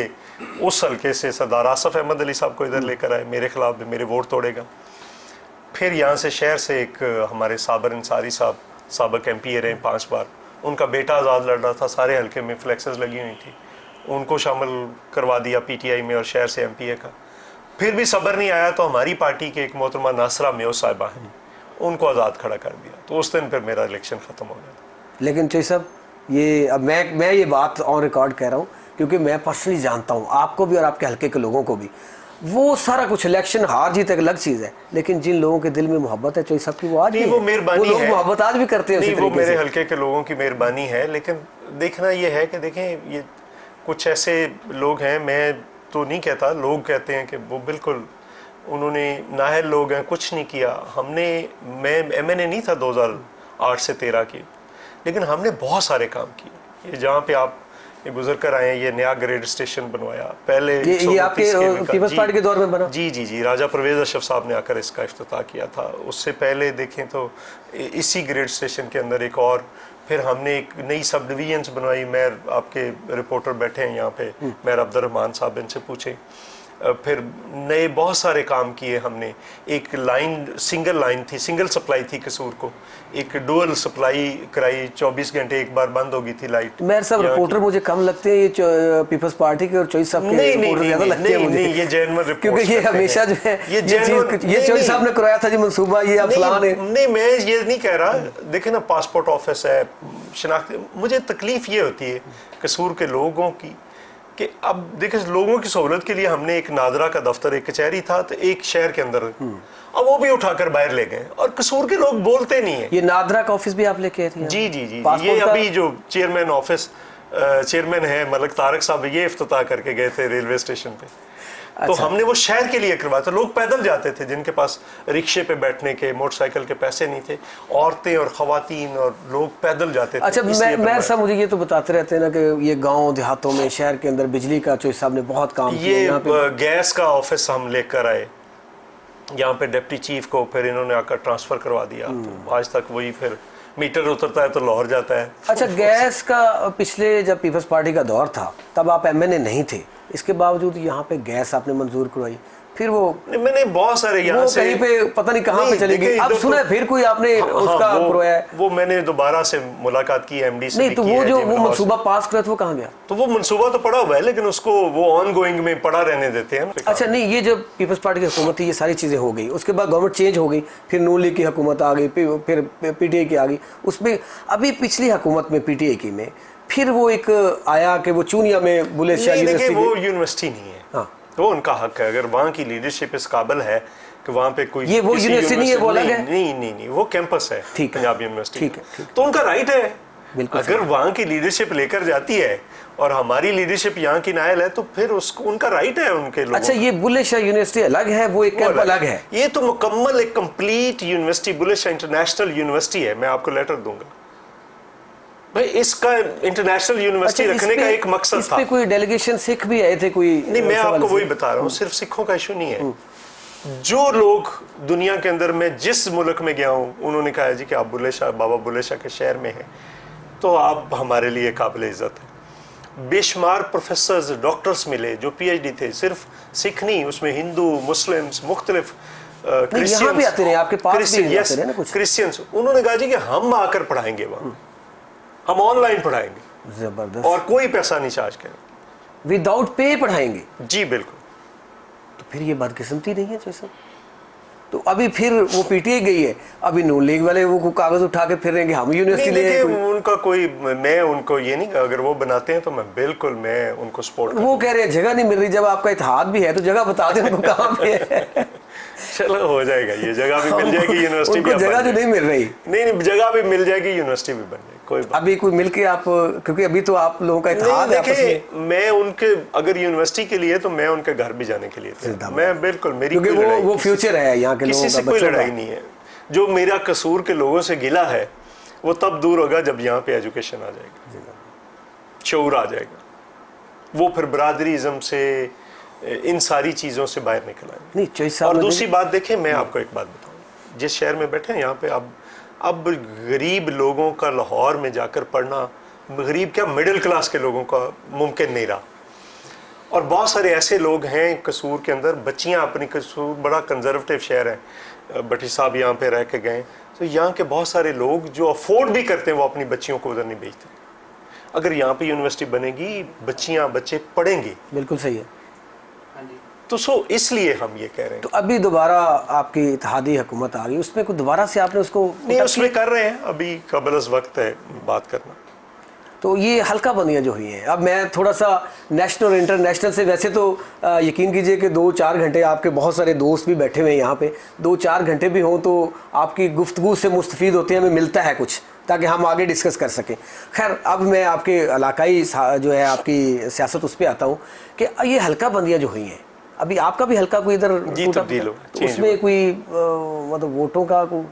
उस हल्के से सरदार आसफ अहमद अली साहब को इधर लेकर आए, मेरे खिलाफ भी, मेरे वोट तोड़ेगा। फिर यहाँ से शहर से एक हमारे साबर अंसारी साहब साबिक MP रहे 5 बार, उनका बेटा आज़ाद लड़ रहा था, सारे हल्के में फ्लैक्सेस लगी हुई थी, उनको शामिल करवा दिया PTI में और शहर से MPA का। फिर भी सब्र नहीं आया तो हमारी पार्टी के एक मोहतरमा नासरा मेयो साहिबा हैं, उनको आज़ाद खड़ा कर दिया। तो उस दिन फिर मेरा इलेक्शन ख़त्म हो गया। लेकिन चोई साहब, ये अब मैं ये बात ऑन रिकॉर्ड कह रहा हूँ क्योंकि मैं पर्सनली जानता हूँ आपको भी और आपके हल्के के लोगों को भी। वो सारा कुछ इलेक्शन हार जीत एक अलग चीज़ है, लेकिन जिन लोगों के दिल में मोहब्बत है चोई साहब की, वो आज भी वो मेहरबानी है, मोहब्बत आज भी करते हैं। नहीं, वो मेरे हल्के के लोगों की मेहरबानी है। लेकिन देखना ये है कि देखें, ये कुछ ऐसे लोग हैं, मैं तो नहीं कहता, लोग कहते हैं कि वो बिल्कुल उन्होंने नाहल लोग हैं, कुछ नहीं किया। मैं MNA नहीं था 2008 से 13 की, लेकिन हमने बहुत सारे काम किए। ये जहाँ पे आप ये गुजर कर आए हैं, ये नया ग्रेड स्टेशन बनवाया, पहले ये आपके पीपल्स पार्टी के दौर में बना? जी, राजा परवेज अशरफ साहब ने आकर इसका इफ्तिताह किया था। उससे पहले देखें तो इसी ग्रेड स्टेशन के अंदर एक और, फिर हमने एक नई सब डिवीजन्स बनवाई। मेयर, आपके रिपोर्टर बैठे हैं यहाँ पे, मेयर अब्दुर्रहमान साहब, इनसे पूछें। फिर नए बहुत सारे काम किए हमने। एक लाइन, सिंगल लाइन थी, सिंगल सप्लाई थी कसूर को, एक डुअल सप्लाई कराई, 24 घंटे एक बार बंद हो गई थी लाइट। मेयर साहब रिपोर्टर मुझे कम लगते हैं ये पीपल्स पार्टी के, और चोई साहब के रिपोर्टर ज्यादा लगते हैं मुझे। ये जेन्युइन रिपोर्ट, क्योंकि ये हमेशा जो है ये चोई साहब ने कराया था जी मंसूबा, ये अफलान है। नहीं, मैं ये नहीं कह रहा। देखे ना, पासपोर्ट ऑफिस है, शनाख्त, मुझे तकलीफ ये होती है कसूर के लोगों की कि अब देखिए, लोगों की सहूलत के लिए हमने एक नादरा का दफ्तर, एक कचहरी था तो एक शहर के अंदर, अब वो भी उठाकर बाहर ले गए, और कसूर के लोग बोलते नहीं है। ये नादरा का ऑफिस भी आप लेके आए थे? जी, ये अभी जो चेयरमैन ऑफिस चेयरमैन है मलक तारक साहब, ये इफ्तिताह करके गए थे रेलवे स्टेशन पे। तो हमने वो शहर के लिए करवाया था। लोग पैदल जाते थे जिनके पास रिक्शे पे बैठने के, मोटरसाइकिल के पैसे नहीं थे, औरतें और खवातीन और लोग पैदल जाते थे। अच्छा, मैं सब मुझे ये तो बताते रहते हैं ना कि ये गांव देहातों में, शहर के अंदर बिजली का चोई साहब ने बहुत काम किया। ये गैस का ऑफिस हम लेकर आए यहाँ पे डिप्टी चीफ को, फिर इन्होंने आकर ट्रांसफर करवा दिया। तो आज तक वही, फिर मीटर उतरता है तो लाहौर जाता है। अच्छा, गैस का पिछले जब पीपल्स पार्टी का दौर था तब आप MNA नहीं थे, इसके बावजूद यहाँ पे गैस आपने मंजूर करवाई। फिर वो मैंने बहुत सारे यहाँ से कहीं पे पता नहीं कहाँ पे चली गई। अब सुना है फिर कोई आपने उसका करवाया है? वो मैंने दोबारा से मुलाकात की MD से। नहीं तो वो जो वो मंसूबा पास किया था वो कहाँ गया? तो वो मंसूबा तो पड़ा हुआ है, लेकिन उसको वो ऑन गोइंग में पड़ा रहने देते हैं। अच्छा, नहीं, ये जब पीपल्स पार्टी की हुकूमत थी, ये सारी चीज़ें हो गई, उसके बाद गवर्नमेंट चेंज हो गई, फिर नून लीग की हुकूमत आ गई, फिर PTI की आ गई। उसमें अभी पिछली हुकूमत में PTI की में फिर वो एक आया कि वो चूनिया में बुले शाह यूनिवर्सिटी, वो यूनिवर्सिटी नहीं है। हाँ, वो उनका हक है। अगर वहाँ की लीडरशिप इस काबिल है कि वहाँ पे कोई, ये वो यूनिवर्सिटी नहीं है, वो अलग है। नहीं, वो कैंपस है, पंजाब यूनिवर्सिटी। ठीक है, तो उनका राइट है। अगर वहाँ की लीडरशिप लेकर जाती है और हमारी लीडरशिप यहाँ की नायल है, तो फिर उसको, उनका राइट है उनके लोगों। अच्छा, ये बुले शाह यूनिवर्सिटी अलग है, वो एक कैंप अलग है। ये तो मुकम्मल एक कंप्लीट यूनिवर्सिटी, बुले शाह इंटरनेशनल यूनिवर्सिटी है। मैं आपको लेटर दूंगा भाई, इसका इंटरनेशनल यूनिवर्सिटी रखने का एक मकसद था। इस पे कोई डेलीगेशन सिख भी आए थे कोई? नहीं, मैं आपको वही बता रहा हूँ, सिर्फ सिखों का इशू नहीं है। जो लोग दुनिया के अंदर, मैं जिस मुल्क में गया हूँ, उन्होंने कहा है जी कि आप बुले शाह, बाबा बुले शाह के शहर में हैं तो आप हमारे लिए काबिल इज्जत है। बेशुमार प्रोफेसर्स, डॉक्टर्स मिले जो PhD थे, सिर्फ सिख नहीं, उसमें हिंदू, मुस्लिम्स, मुख्तलिफ क्रिश्चियंस। उन्होंने कहा जी कि हम आकर पढ़ाएंगे वहाँ, हम ऑनलाइन पढ़ाएंगे, जबरदस्त, और कोई पैसा नहीं चार्ज करेंगे, विदाउट पे पढ़ाएंगे। जी बिल्कुल। तो फिर ये बदकिस्मती नहीं है जैसा? तो अभी फिर वो PTI गई है, अभी नून लीग वाले वो कागज उठा के फिर रहेंगे हम यूनिवर्सिटी ले। उनका कोई, मैं उनको ये नहीं, अगर वो बनाते हैं तो मैं बिल्कुल, मैं उनको सपोर्ट। वो कह रहे हैं जगह नहीं मिल रही, जब आपका इत्तेहाद भी है तो जगह बता दें उनको कहाँ पे है। चलो हो जाएगा, ये जगह भी मिल जाएगी, यूनिवर्सिटी भी जगह तो नहीं मिल रही। नहीं, जगह भी मिल जाएगी, यूनिवर्सिटी भी बन जाएगी, कोई बात अभी कोई मिलके आप, क्योंकि अभी तो आप लोगों का इत्तेहाद है आपस में। देखिए मैं उनके अगर यूनिवर्सिटी के लिए तो मैं उनके घर भी जाने के लिए था, मैं बिल्कुल, मेरी क्योंकि कोई लड़ाई वो किसी फ्यूचर है यहाँ के लोगों किसी का, से कोई बच्चों लड़ाई का। नहीं है। जो मेरा कसूर के लोगों से गिला है वो तब दूर होगा जब यहाँ पे एजुकेशन आ जाएगा, शऊर आ जाएगा, वो फिर बरादरीज़म से इन सारी चीज़ों से बाहर निकल आएंगे। नहीं चॉइस साहब, और दूसरी बात देखें, मैं आपको एक बात बताऊं, जिस शहर में बैठे हैं यहाँ पे अब गरीब लोगों का लाहौर में जाकर पढ़ना, गरीब क्या मिडिल क्लास के लोगों का मुमकिन नहीं रहा। और बहुत सारे ऐसे लोग हैं कसूर के अंदर, बच्चियाँ अपनी, कसूर बड़ा कंजर्वेटिव शहर है, भट्टी साहब यहाँ पे रह के गए, तो यहाँ के बहुत सारे लोग जो अफोर्ड भी करते हैं वो अपनी बच्चियों को उधर नहीं भेजते। अगर यहाँ पे यूनिवर्सिटी बनेगी, बच्चे पढ़ेंगे। बिल्कुल सही है। तो इसलिए हम ये कह रहे हैं। तो अभी दोबारा आपकी इत्तेहादी हुकूमत आ गई, उसमें कुछ दोबारा से आपने उसको नहीं, उसमें कर रहे हैं, अभी कबल वक्त है बात करना। तो ये हल्का बंदियाँ जो हुई हैं, अब मैं थोड़ा सा नेशनल और इंटरनेशनल से, वैसे तो यकीन कीजिए कि 2-4 घंटे आपके बहुत सारे दोस्त भी बैठे हुए हैं यहाँ पे, 2-4 घंटे भी हों तो आपकी गुफ्तगू से मुस्तफ़ीद होते हैं, हमें मिलता है कुछ, ताकि हम आगे डिस्कस कर सकें। खैर अब मैं आपके इलाकाई जो है आपकी सियासत उस पर आता हूँ कि ये हल्का बंदियाँ जो हुई हैं, अभी आपका भी हल्का कोई इधर तब्दील हो, तो उसमें कोई मतलब वोटों का कोई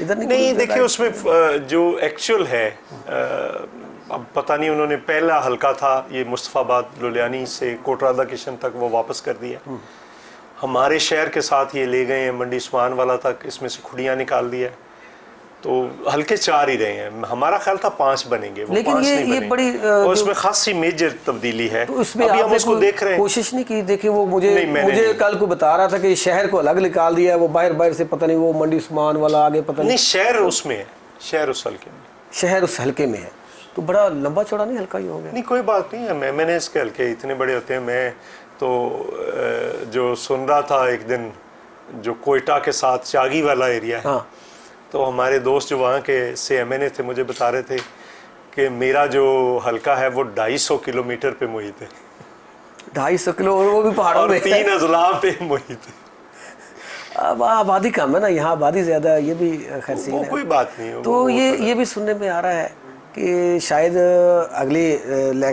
इधर नहीं देखिए, उसमें जो एक्चुअल है, अब पता नहीं, उन्होंने पहला हल्का था ये मुस्तफ़ाबाद लुधियानी से कोटरादा किशन तक, वो वापस कर दिया। हमारे शहर के साथ ये ले गए हैं मंडी उस्मान वाला तक, इसमें से खुड़ियाँ निकाल दिया, तो हल्के 4 ही रहे हैं। हमारा ख्याल था 5 बनेंगे, वो लेकिन 5 नहीं ये बने। बड़ी और उसमें खासी मेजर तब्दीली है, तो उसमें अभी हम आपने उसको देख रहे हैं। कोशिश नहीं की? देखिए वो मुझे नहीं। कल को बता रहा था कि शहर को अलग निकाल दिया है, वो बाहर से पता नहीं, वो मंडी उस्मान वाला आगे पता नहीं, शहर उसमें है, शहर उस हल्के में, शहर उस हल्के में है, तो बड़ा लंबा चौड़ा नहीं हल्का ही हो गया। नहीं कोई बात नहीं है, मैंने इसके हल्के इतने बड़े होते हैं। मैं तो जो सुन रहा था एक दिन, जो कोयटा के साथ चागी वाला एरिया है, हाँ, तो हमारे दोस्त जो वहाँ के से MNA थे मुझे बता रहे थे कि मेरा जो हल्का है वो 250 किलोमीटर पे मुहित है, 250 किलो, और वो भी पहाड़ों और में 3 अजला पे मुहित है। अब आबादी कम है ना यहाँ, आबादी ज़्यादा है, ये भी खैर सीन वो है। कोई बात नहीं है। तो ये भी सुनने में आ रहा है कि शायद अगली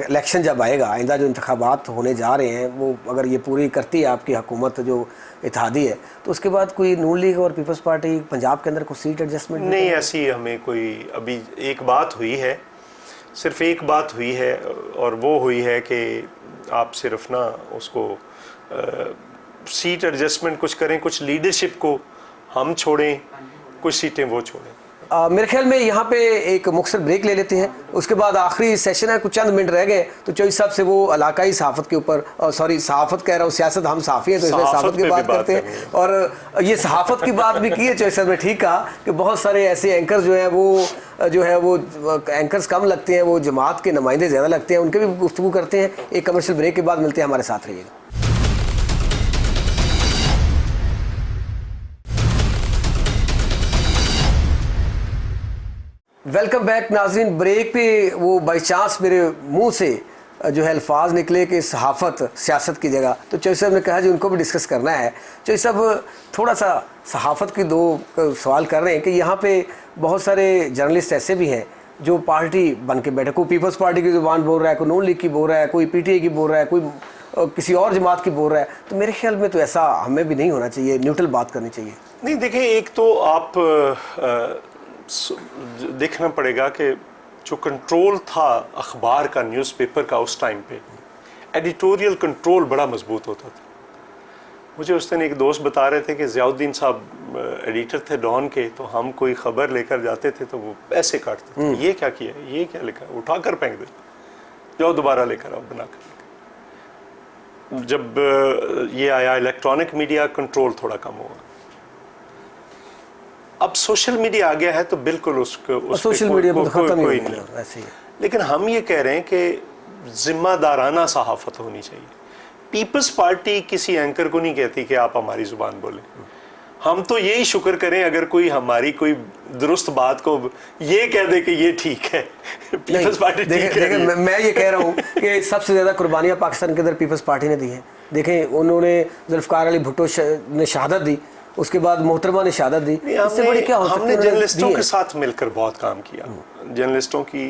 इलेक्शन जब आएगा, आइंदा जो इंतखाबात होने जा रहे हैं, वो अगर ये पूरी करती है आपकी हुकूमत जो इत्तेहादी है, तो उसके बाद कोई नून लीग और पीपल्स पार्टी पंजाब के अंदर कोई सीट एडजस्टमेंट नहीं, ऐसी हमें कोई अभी एक बात हुई है, सिर्फ एक बात हुई है, और वो हुई है कि आप सिर्फ ना उसको सीट एडजस्टमेंट कुछ करें, कुछ लीडरशिप को हम छोड़ें, कुछ सीटें वो छोड़ें। मेरे ख्याल में यहाँ पे एक मुख्तसर ब्रेक ले लेते हैं, उसके बाद आखिरी सेशन है, कुछ चंद मिनट रह गए, तो चौधरी साहब से वो इलाकाई सहाफ़त के ऊपर, सॉरी सहाफ़त कह रहा हूँ, सियासत, हम साफ़ी हैं तो इसमें सहाफ़त की बात करते हैं, और ये सहाफ़त की बात भी की है चौधरी साहब ने, ठीक कहा कि बहुत सारे ऐसे एंकर जो है वो एंकर्स कम लगते हैं, वो जमात के नुमाइंदे ज़्यादा लगते हैं, उनके भी गुफ्तगू करते हैं। एक कमर्शियल ब्रेक के बाद मिलते हैं, हमारे साथ रहिएगा। वेलकम बैक नाज़रीन। ब्रेक पे वो बाई चांस मेरे मुंह से जो है अल्फाज निकले कि सहाफ़त सियासत की जगह, तो चौधरी साहब ने कहा जी उनको भी डिस्कस करना है। चौधरी साहब थोड़ा सा सहाफ़त की 2 सवाल कर रहे हैं कि यहाँ पे बहुत सारे जर्नलिस्ट ऐसे भी हैं जो पार्टी बन के बैठे, कोई पीपल्स पार्टी की ज़ुबान बोल रहा है, कोई नून लीग की बोल रहा है, कोई PTI की बोल रहा है, कोई किसी और जमात की बोल रहा है। तो मेरे ख्याल में तो ऐसा हमें भी नहीं होना चाहिए, न्यूट्रल बात करनी चाहिए। नहीं देखिए, एक तो आप देखना पड़ेगा कि जो कंट्रोल था अखबार का, न्यूज़पेपर का, उस टाइम पे एडिटोरियल कंट्रोल बड़ा मजबूत होता था। मुझे उस दिन एक दोस्त बता रहे थे कि ज़ियाउद्दीन साहब एडिटर थे डॉन के, तो हम कोई ख़बर लेकर जाते थे तो वो ऐसे काटते थे, ये क्या किया, ये क्या लिखा, उठा कर फेंक दे, जाओ दोबारा लेकर आओ, बना कर। जब ये आया इलेक्ट्रॉनिक मीडिया, कंट्रोल थोड़ा कम हुआ। अब सोशल मीडिया आ गया है तो बिल्कुल उसको सोशल मीडिया को खत्म कोई नहीं नहीं। ऐसे ही। लेकिन हम ये कह रहे हैं कि जिम्मेदाराना सहाफ़त होनी चाहिए। पीपल्स पार्टी किसी एंकर को नहीं कहती कि आप हमारी ज़ुबान बोलें। हम तो यही शुक्र करें अगर कोई हमारी कोई दुरुस्त बात को ये कह दे कि ये ठीक है, पीपल्स पार्टी ठीक है। मैं ये कह रहा हूँ कि सबसे ज़्यादा कुर्बानियाँ पाकिस्तान के अंदर पीपल्स पार्टी ने दी हैं। देखें, उन्होंने जुल्फ़िकार अली भुट्टो ने शहादत दी, उसके बाद मोहतरमा ने शहादत दी, इससे बड़ी क्या हो सकती है? हमने उन्होंने जर्नलिस्टों दी के है। साथ मिलकर बहुत काम किया, जर्नलिस्टों की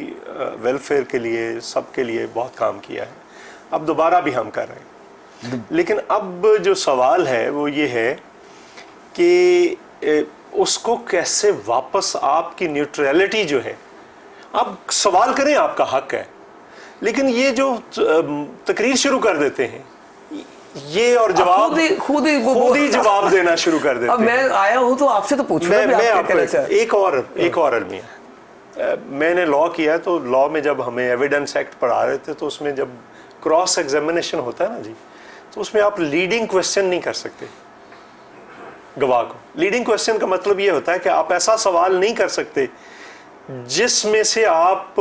वेलफेयर के लिए, सबके लिए बहुत काम किया है। अब दोबारा भी हम कर रहे हैं, लेकिन अब जो सवाल है वो ये है कि उसको कैसे वापस, आपकी न्यूट्रलिटी जो है, आप सवाल करें, आपका हक है, लेकिन ये जो तकरीर शुरू कर देते हैं, ये और जवाब खुद ही जवाब देना शुरू कर देते अब हैं। मैं आया हूँ तो आपसे तो पूछूंगा भी, मैं आप क्या आपको कहना चाहते हैं? एक और अलमिया, मैंने लॉ किया, तो लॉ में जब हमें एविडेंस एक्ट पढ़ा रहे थे, तो उसमें जब क्रॉस एग्जामिनेशन होता है ना जी, तो उसमें आप लीडिंग क्वेश्चन नहीं कर सकते गवाह को। लीडिंग क्वेश्चन का मतलब ये होता है कि आप ऐसा सवाल नहीं कर सकते जिसमें से आप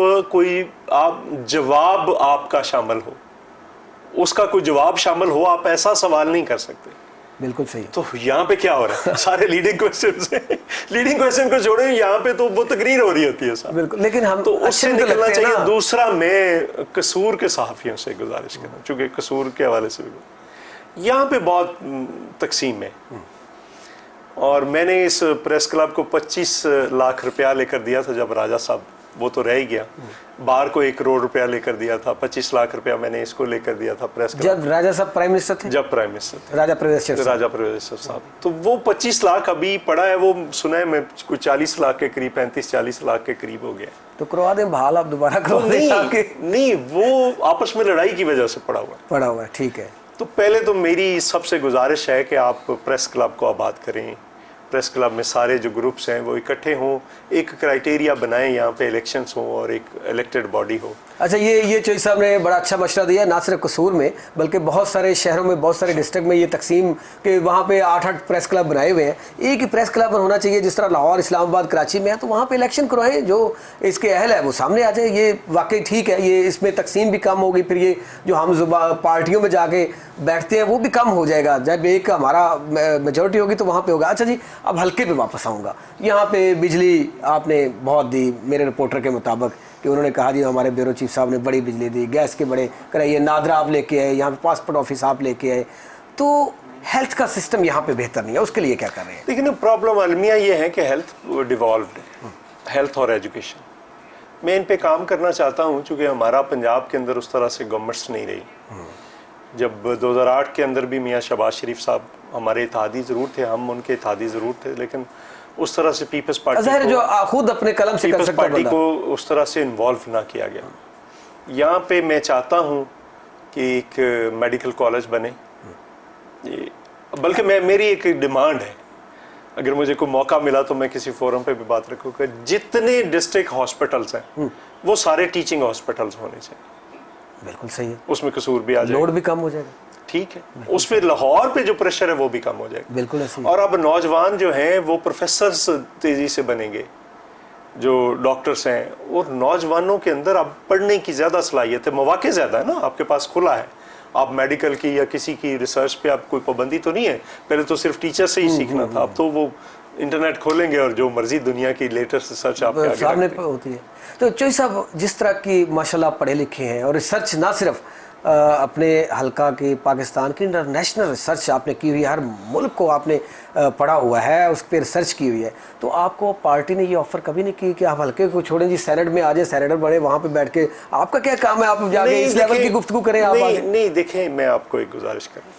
जवाब आपका शामिल हो, उसका कोई जवाब शामिल हो, आप ऐसा सवाल नहीं कर सकते। बिल्कुल सही। तो यहाँ पे क्या हो रहा है? सारे लीडिंग क्वेश्चन से, लीडिंग क्वेश्चन को छोड़े, यहाँ पे तो वो तकरीर हो रही होती है साहब। बिल्कुल, लेकिन हम तो उससे निकलना चाहिए। ना। दूसरा, मैं कसूर के सहाफ़ियों से गुजारिश कर रहा हूँ, चूँकि कसूर के हवाले से भी यहाँ पे बहुत तकसीम है, और मैंने इस प्रेस क्लब को 25 लाख रुपया लेकर दिया था जब राजा साहब, वो तो रह ही गया, बार को 1 करोड़ रुपया लेकर दिया था, 25 लाख रुपया मैंने इसको लेकर दिया था प्रेस क्लब, जब राजा साहब प्राइम मिनिस्टर थे, जब प्राइम मिनिस्टर थे राजा प्रवेश साहब। तो वो 25 लाख अभी पड़ा है, वो सुना है मैं कुछ 40 लाख के करीब, 35-40 लाख के करीब हो गया। तो करवा दें बहाल, आप दोबारा करवा दें। नहीं, वो आपस में लड़ाई की वजह से पड़ा हुआ है। ठीक है। तो पहले तो मेरी सबसे गुजारिश है कि आप प्रेस क्लब को आबाद करें, प्रेस क्लब में सारे जो ग्रुप्स हैं वो इकट्ठे हों, एक क्राइटेरिया बनाएं, यहाँ पे इलेक्शंस हों और एक इलेक्टेड बॉडी हो। अच्छा, ये चौधरी साहब ने बड़ा अच्छा मशवरा दिया, ना सिर्फ कसूर में बल्कि बहुत सारे शहरों में, बहुत सारे डिस्ट्रिक्ट में ये तकसीम के वहाँ पे 8-8 प्रेस क्लब बनाए हुए हैं। एक ही प्रेस क्लब होना चाहिए, जिस तरह लाहौर, इस्लामाबाद, कराची में है, तो वहाँ पे इलेक्शन करवाएं, जो इसके अहल है वो सामने आ जाए। ये वाकई ठीक है, ये इसमें तकसीम भी कम होगी, फिर ये जो हम पार्टियों में जाके बैठते हैं वो भी कम हो जाएगा। जब एक हमारा मेजोरिटी होगी तो वहाँ पे होगा। अच्छा जी, अब हल्के पे वापस आऊँगा। यहाँ पे बिजली आपने बहुत दी, मेरे रिपोर्टर के मुताबिक, कि उन्होंने कहा जी हमारे ब्यूरो चीफ साहब ने बड़ी बिजली दी, गैस के बड़े कराइए, नादरा आप लेके आए, यहाँ पे पासपोर्ट ऑफिस आप लेके आए। तो हेल्थ का सिस्टम यहाँ पे बेहतर नहीं है, उसके लिए क्या कर रहे हैं? लेकिन प्रॉब्लम अलमिया ये है कि हेल्थ डिवॉल्व्ड है, हेल्थ और एजुकेशन। मैं इन पे काम करना चाहता हूँ, चूँकि हमारा पंजाब के अंदर उस तरह से गवर्नमेंट्स नहीं रही। जब 2008 के अंदर भी मियाँ शहबाज शरीफ साहब हमारे इत्तेहादी ज़रूर थे, हम उनके इत्तेहादी ज़रूर थे, लेकिन उस तरह से पीपल्स पार्टी जो खुद अपने कलम से कर सकता पार्टी को उस तरह से इन्वॉल्व ना किया गया। यहाँ पे मैं चाहता हूँ कि एक मेडिकल कॉलेज बने, बल्कि मेरी एक डिमांड है, अगर मुझे कोई मौका मिला तो मैं किसी फोरम पे भी बात रखूँगा, जितने डिस्ट्रिक्ट हॉस्पिटल्स हैं वो सारे टीचिंग हॉस्पिटल्स होने चाहिए। बिल्कुल सही है, उसमें कसूर भी आ जाएगा, लोड भी कम हो जाएगा। ठीक है, उसमें लाहौर पे जो प्रेशर है वो भी कम हो जाएगा। बिल्कुल ऐसे। और अब नौजवान जो हैं वो प्रोफेसर्स तेजी से बनेंगे, जो डॉक्टर्स हैं, और नौजवानों के अंदर अब पढ़ने की ज़्यादा सलाहियत है, मौके ज़्यादा है ना, आपके पास खुला है। आप मेडिकल की या किसी की रिसर्च पे आप कोई पाबंदी तो नहीं है, पहले तो सिर्फ टीचर से ही सीखना था, अब तो वो इंटरनेट खोलेंगे और जो मर्जी दुनिया की लेटेस्ट रिसर्च आपके सामने होती है। तो चौधरी साहब, जिस तरह की माशाल्लाह पढ़े लिखे हैं, और रिसर्च ना सिर्फ अपने हल्का की, पाकिस्तान की, इंटरनेशनल रिसर्च आपने की हुई है, हर मुल्क को आपने पढ़ा हुआ है, उस पर रिसर्च की हुई है, तो आपको पार्टी ने ये ऑफर कभी नहीं की कि आप हल्के को छोड़ें जी, सेनेट में आ जाए, सेनेटर बने, वहाँ पे बैठ के आपका क्या काम है, आप जाके इस लेवल की गुफ्तगू करें? आप नहीं, देखें, मैं आपको एक गुजारिश करूँ,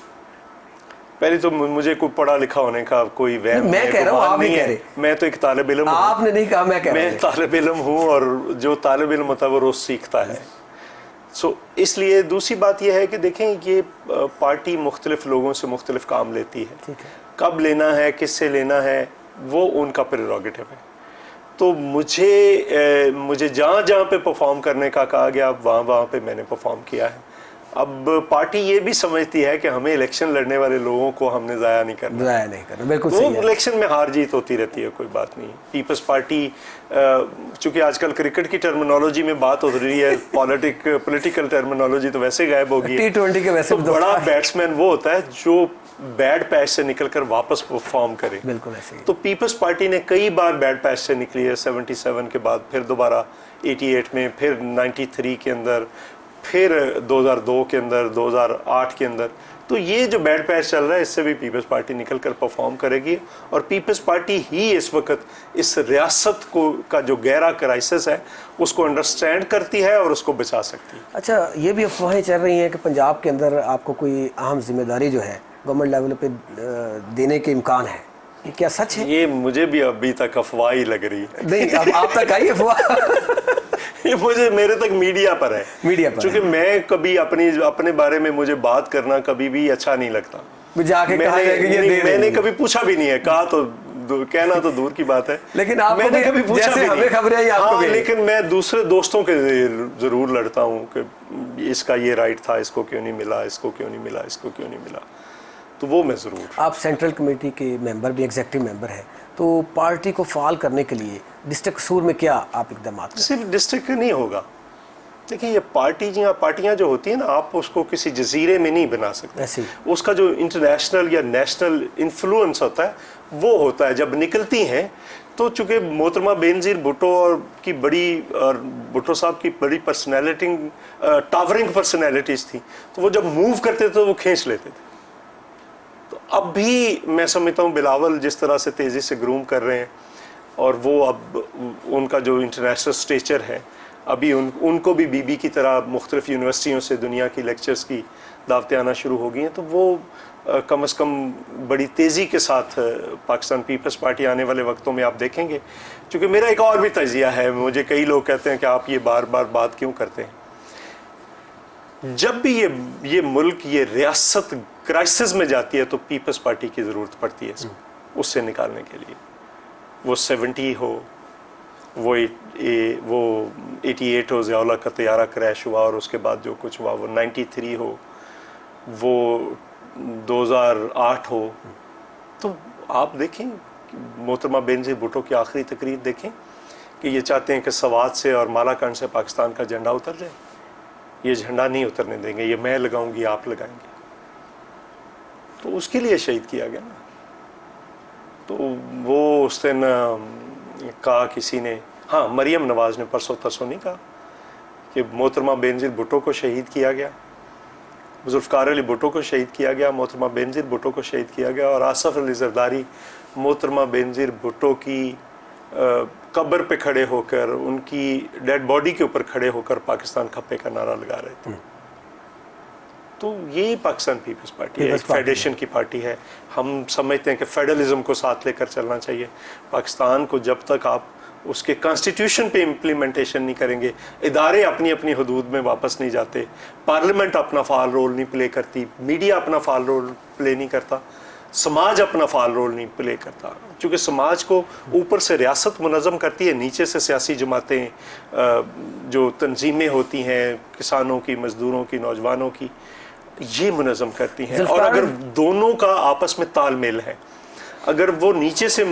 पहले तो मुझे कोई पढ़ा लिखा होने का कोई वहम, मैं कह रहा हूँ, आप नहीं कह रहे, मैं तो एक तालिब इल्म हूँ। आपने नहीं कहा, मैं कह रहा हूँ, मैं तालिब इल्म हूँ, और जो तालिब इल्म होता है वो रोज़ सीखता है। इसलिए दूसरी बात यह है कि देखें, ये पार्टी मुख्तलिफ लोगों से मुख्तलिफ काम लेती है, कब लेना है, किससे लेना है, वो उनका प्रेरोगेटिव है। तो मुझे जहाँ पे परफॉर्म करने का कहा गया, वहाँ पे मैंने परफॉर्म किया है। अब पार्टी ये भी समझती है कि हमें इलेक्शन लड़ने वाले लोगों को हमने ज़ाया नहीं करना, बिल्कुल सही है। इलेक्शन में हार जीत होती रहती है, कोई बात नहीं। पीपल्स पार्टी, चूंकि आजकल क्रिकेट की टर्मिनोलॉजी में बात हो रही है, पॉलिटिकल टर्मिनोलॉजी तो वैसे गायब हो गई है। T20 के वैसे तो बड़ा बैट्समैन वो होता है जो बैड पैच से निकलकर वापस परफॉर्म करे। बिल्कुल ऐसे ही। तो पीपल्स पार्टी ने कई बार बैड पैच से निकली है, 77 के बाद, फिर दोबारा 88 में, फिर 93 के अंदर, फिर 2002 के अंदर, 2008 के अंदर। तो ये जो बैड पैच चल रहा है, इससे भी पीपल्स पार्टी निकल कर परफॉर्म करेगी, और पीपल्स पार्टी ही इस वक्त इस रियासत को का जो गहरा क्राइसिस है उसको अंडरस्टैंड करती है और उसको बचा सकती है। अच्छा, ये भी अफवाहें चल रही हैं कि पंजाब के अंदर आपको कोई अहम जिम्मेदारी जो है गवर्नमेंट लेवल पे देने के इम्कान है, ये क्या सच है? ये मुझे भी अभी तक अफवाह ही लग रही है। नहीं, अब आप तक आई अफवाह? ये मुझे मेरे तक मीडिया पर है, मीडिया पर, क्योंकि मैं कभी अपने बारे में मुझे बात करना कभी भी अच्छा नहीं लगता। जाके कहा जाए कि ये मैंने कभी पूछा भी नहीं है, कहा तो कहना तो दूर की बात है, लेकिन आपको मैंने कभी पूछा जैसे भी हमें नहीं। खबरें आई आपको भी। लेकिन मैं दूसरे दोस्तों के जरूर लड़ता हूँ कि इसका ये राइट था, इसको क्यों नहीं मिला, इसको क्यों नहीं मिला, इसको क्यों नहीं मिला, तो वो मैं ज़रूर। आप सेंट्रल कमेटी के मेंबर भी, एग्जीक्यूटिव मेंबर हैं, तो पार्टी को फाल करने के लिए डिस्ट्रिक्ट कसूर में क्या आप इकदाम करें? सिर्फ डिस्ट्रिक्ट नहीं होगा। देखिए, ये पार्टियां जो होती हैं ना, आप उसको किसी जजीरे में नहीं बना सकते। ऐसे उसका जो इंटरनेशनल या नेशनल इन्फ्लुएंस होता है वो होता है जब निकलती हैं। तो चूंकि मोहतरमा बेनज़ीर भुट्टो और भुट्टो साहब की बड़ी पर्सनैलिटी, टावरिंग पर्सनैलिटीज़ थी, तो वो जब मूव करते थे तो वो खींच लेते थे। तो अब भी मैं समझता हूँ बिलावल जिस तरह से तेज़ी से ग्रूम कर रहे हैं, और वो अब उनका जो इंटरनेशनल स्टेचर है, अभी उनको भी बीबी की तरह मुख्तलिफ यूनिवर्सिटियों से दुनिया की लेक्चर्स की दावतें आना शुरू हो गई हैं, तो वो कम अज़ कम बड़ी तेज़ी के साथ पाकिस्तान पीपल्स पार्टी आने वाले वक्तों में आप देखेंगे। क्योंकि मेरा एक और भी तजिया है, मुझे कई लोग कहते हैं कि आप ये बार बार बात क्यों करते हैं। जब भी ये मुल्क, ये रियासत क्राइसिस में जाती है तो पीपल्स पार्टी की ज़रूरत पड़ती है इसको उससे निकालने के लिए। वो 70 हो, वो 88 हो, ज़ियाउल्ला का तैयारा क्रैश हुआ और उसके बाद जो कुछ हुआ, वो 93 हो, वो 2008 हो, तो आप देखें मोहतरमा बेनज़ीर भुट्टो की आखिरी तकरीर देखें कि ये चाहते हैं कि सवात से और मालाकंड से पाकिस्तान का झंडा उतर जाए। ये झंडा नहीं उतरने देंगे, ये मैं लगाऊंगी, आप लगाएंगे। तो उसके लिए शहीद किया गया ना। तो वो उस दिन कहा किसी ने, हाँ, मरियम नवाज़ ने परसों तरसों नहीं कहा कि मोहतरमा बेनज़ीर भुट्टो को शहीद किया गया, जुल्फ़िकार अली भुट्टो को शहीद किया गया, मोहतरमा बेनज़ीर भुट्टो को शहीद किया गया, और आसफ़ अली ज़रदारी मोहतरमा बेनज़ीर भुट्टो की कब्र पे खड़े होकर, उनकी डेड बॉडी के ऊपर खड़े होकर पाकिस्तान खप्पे का नारा लगा रहे थे। तो ये पाकिस्तान पीपल्स पार्टी है, एक फेडरेशन की पार्टी है। हम समझते हैं कि फेडरलिज्म को साथ लेकर चलना चाहिए। पाकिस्तान को जब तक आप उसके कॉन्स्टिट्यूशन पे इम्प्लीमेंटेशन नहीं करेंगे, इदारे अपनी अपनी हदूद में वापस नहीं जाते, पार्लियामेंट अपना फ़ाल रोल नहीं प्ले करती, मीडिया अपना फ़ाल रोल प्ले नहीं करता, समाज अपना फ़ाल रोल नहीं प्ले करता, क्योंकि समाज को ऊपर से रियासत मुनज़्ज़म करती है, नीचे से सियासी जमातें, जो तंजीमें होती हैं किसानों की, मज़दूरों की, नौजवानों की, ये मुनज़्ज़म करती हैं। और अगर दोनों का आपस में तालमेल है, अगर वो नीचे से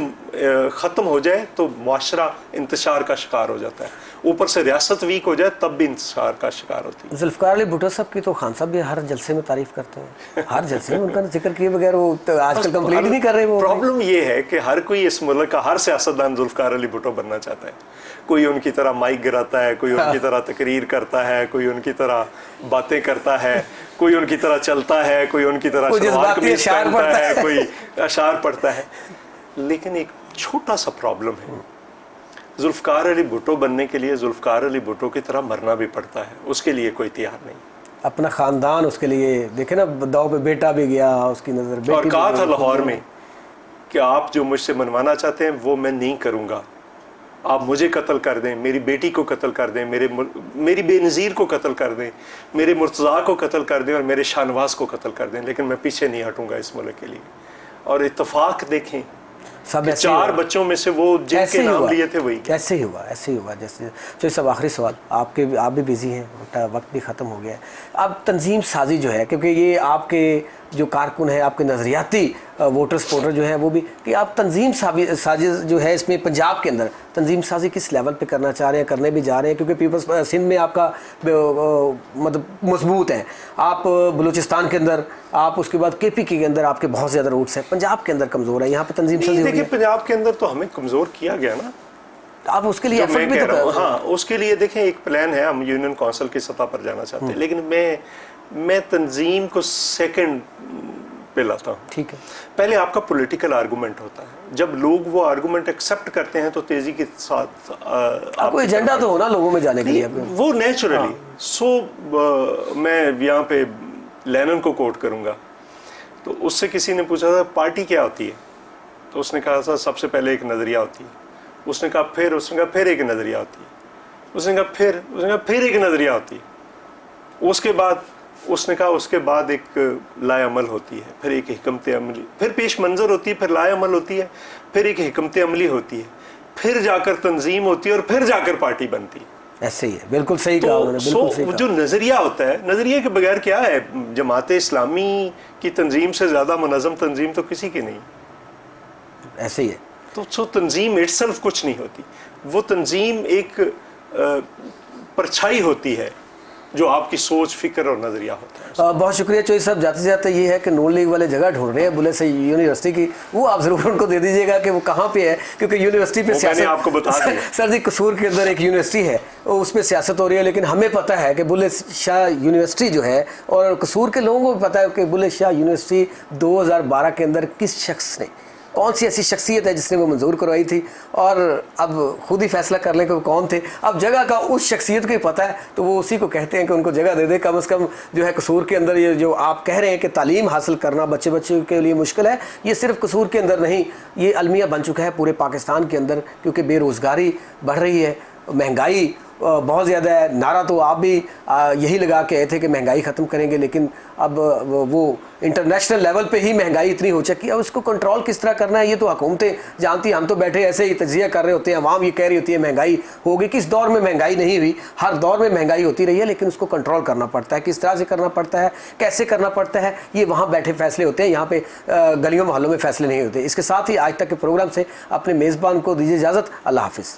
ख़त्म हो जाए तो मुआशरा इंतशार का शिकार हो जाता है, ऊपर से रियासत वीक हो जाए तब भी इंतशार का शिकार होती है। जुल्फ़िकार अली भुट्टो साहब की तो खान साहब भी हर जलसे में तारीफ़ करते हैं, हर जलसे में उनका जिक्र किए बगैर वो तो आजकल कंप्लीट नहीं कर रहे। वो प्रॉब्लम ये है कि हर कोई इस मुल्क का, हर सियासतदान जुल्फ़िकार अली भुट्टो बनना चाहता है। कोई उनकी तरह माइक गिराता है, कोई उनकी तरह तकरीर करता है, कोई उनकी तरह बातें करता है, कोई उनकी तरह चलता है, कोई उनकी तरह शलवार कमीज पहनता है, कोई अशार पढ़ता है। लेकिन एक छोटा सा प्रॉब्लम है, जुल्फ़िकार अली भुट्टो बनने के लिए जुल्फ़िकार अली भुट्टो की तरह मरना भी पड़ता है, उसके लिए कोई तैयार नहीं। अपना ख़ानदान उसके लिए देखे ना, दाव पे बेटा भी गया, उसकी नज़र। और कहा था लाहौर में कि आप जो मुझसे मनवाना चाहते हैं वो मैं नहीं करूँगा, आप मुझे कत्ल कर दें, मेरी बेटी को कत्ल कर दें, मेरी बेनज़ीर को कत्ल कर दें, मेरे मुर्तज़ा को कत्ल कर दें और मेरे शाहनवाज़ को कत्ल कर दें, लेकिन मैं पीछे नहीं हटूँगा इस मुल्क के लिए। और इत्तफाक देखें, सब 4 बच्चों में से वो जिनके नाम लिए थे वही। ऐसे ही हुआ। जैसे तो सब आखिरी सवाल, आप भी बिजी हैं, वक्त भी ख़त्म हो गया है। अब तंजीम साजी जो है, क्योंकि ये आपके जो कारकुन है, आपके नज़रियाती वोटर सपोर्टर जो है, वो भी कि आप तंजीम साजी जो है इसमें पंजाब के अंदर तंजीम साजी किस लेवल पे करना चाह रहे हैं, करने भी जा रहे हैं, क्योंकि पीपल्स सिंध में आपका मतलब मजबूत है, आप बलूचिस्तान के अंदर, आप उसके बाद KP के अंदर आपके बहुत ज़्यादा रूट्स हैं, पंजाब के अंदर कमज़ोर है, यहाँ पर तंजीम साजी। देखिए, पंजाब के अंदर तो हमें कमज़ोर किया गया ना, आप उसके लिए जो एफर्ट मैं भी कह तो रहा हूँ, कर हाँ उसके लिए देखें एक प्लान है, हम यूनियन काउंसिल की सतह पर जाना चाहते हैं, लेकिन मैं तंजीम को सेकंड पे लाता हूँ। ठीक है, पहले आपका पॉलिटिकल आर्गूमेंट होता है, जब लोग वो आर्गूमेंट एक्सेप्ट करते हैं तो तेजी के साथ आपको एजेंडा तो होना लोगों में जाने के लिए आपको। वो नेचुरली मैं यहाँ पे लेनिन को कोट करूँगा। तो उससे किसी ने पूछा था पार्टी क्या होती है, तो उसने कहा था सबसे पहले एक नज़रिया होती है। उसने कहा फिर एक नज़रिया होती है। उसने कहा फिर एक नज़रिया होती है। उसने कहा उसके बाद एक लाएअमल होती है, फिर एक हिकमत अमली, फिर पेश मंजर होती है, फिर लाएअमल होती है, फिर एक हिकमत अमली होती है, फिर जाकर तंजीम होती है और फिर जाकर पार्टी बनती है। ऐसे ही है, बिल्कुल सही कहा उन्होंने, बिल्कुल सही कहा। जो नज़रिया होता है, नज़रिए के बगैर क्या है, जमाते इस्लामी की तंजीम से ज़्यादा मुनज़्ज़म तंजीम तो किसी की नहीं। ऐसे ही है। तो तंजीम इटसेल्फ कुछ नहीं होती, वो तंजीम एक परछाई होती है जो आपकी सोच, फिक्र और नज़रिया होता है। बहुत शुक्रिया चौधरी साहब। जाते जाते ये है कि नून लीग वाले जगह ढूंढ रहे हैं बुले से यूनिवर्सिटी की, वो आप ज़रूर उनको दे दीजिएगा कि वो कहाँ पे है, क्योंकि यूनिवर्सिटी पे सियासत आपको बता दें। सर जी, कसूर के अंदर एक यूनिवर्सिटी है, उस पर सियासत हो रही है, लेकिन हमें पता है कि बुले शाह यूनिवर्सिटी जो है, और कसूर के लोगों को भी पता है कि बुले शाह यूनिवर्सिटी 2012 के अंदर किस शख्स ने, कौन सी ऐसी शख्सियत है जिसने वो मंजूर करवाई थी, और अब खुद ही फैसला कर लें कि वो कौन थे। अब जगह का उस शख्सियत को ही पता है, तो वो उसी को कहते हैं कि उनको जगह दे दे। कम से कम जो है कसूर के अंदर ये जो आप कह रहे हैं कि तालीम हासिल करना बच्चे के लिए मुश्किल है, ये सिर्फ कसूर के अंदर नहीं, ये अलमिया बन चुका है पूरे पाकिस्तान के अंदर, क्योंकि बेरोज़गारी बढ़ रही है, महंगाई बहुत ज़्यादा है। नारा तो आप भी यही लगा के आए थे कि महंगाई ख़त्म करेंगे, लेकिन अब वो इंटरनेशनल लेवल पे ही महंगाई इतनी हो चुकी है। अब उसको कंट्रोल किस तरह करना है ये तो हुकूमतें जानती हैं, हम तो बैठे ऐसे ही तजिया कर रहे होते हैं। अवाम ये कह रही होती है महंगाई होगी, किस दौर में महंगाई नहीं हुई, हर दौर में महंगाई होती रही है, लेकिन उसको कंट्रोल करना पड़ता है। किस तरह से करना पड़ता है, कैसे करना पड़ता है, ये वहाँ बैठे फैसले होते हैं, यहाँ पे गलियों मोहल्लों में फैसले नहीं होते। इसके साथ ही आज तक के प्रोग्राम से अपने मेज़बान को दीजिए इजाज़त। अल्लाह हाफिज़।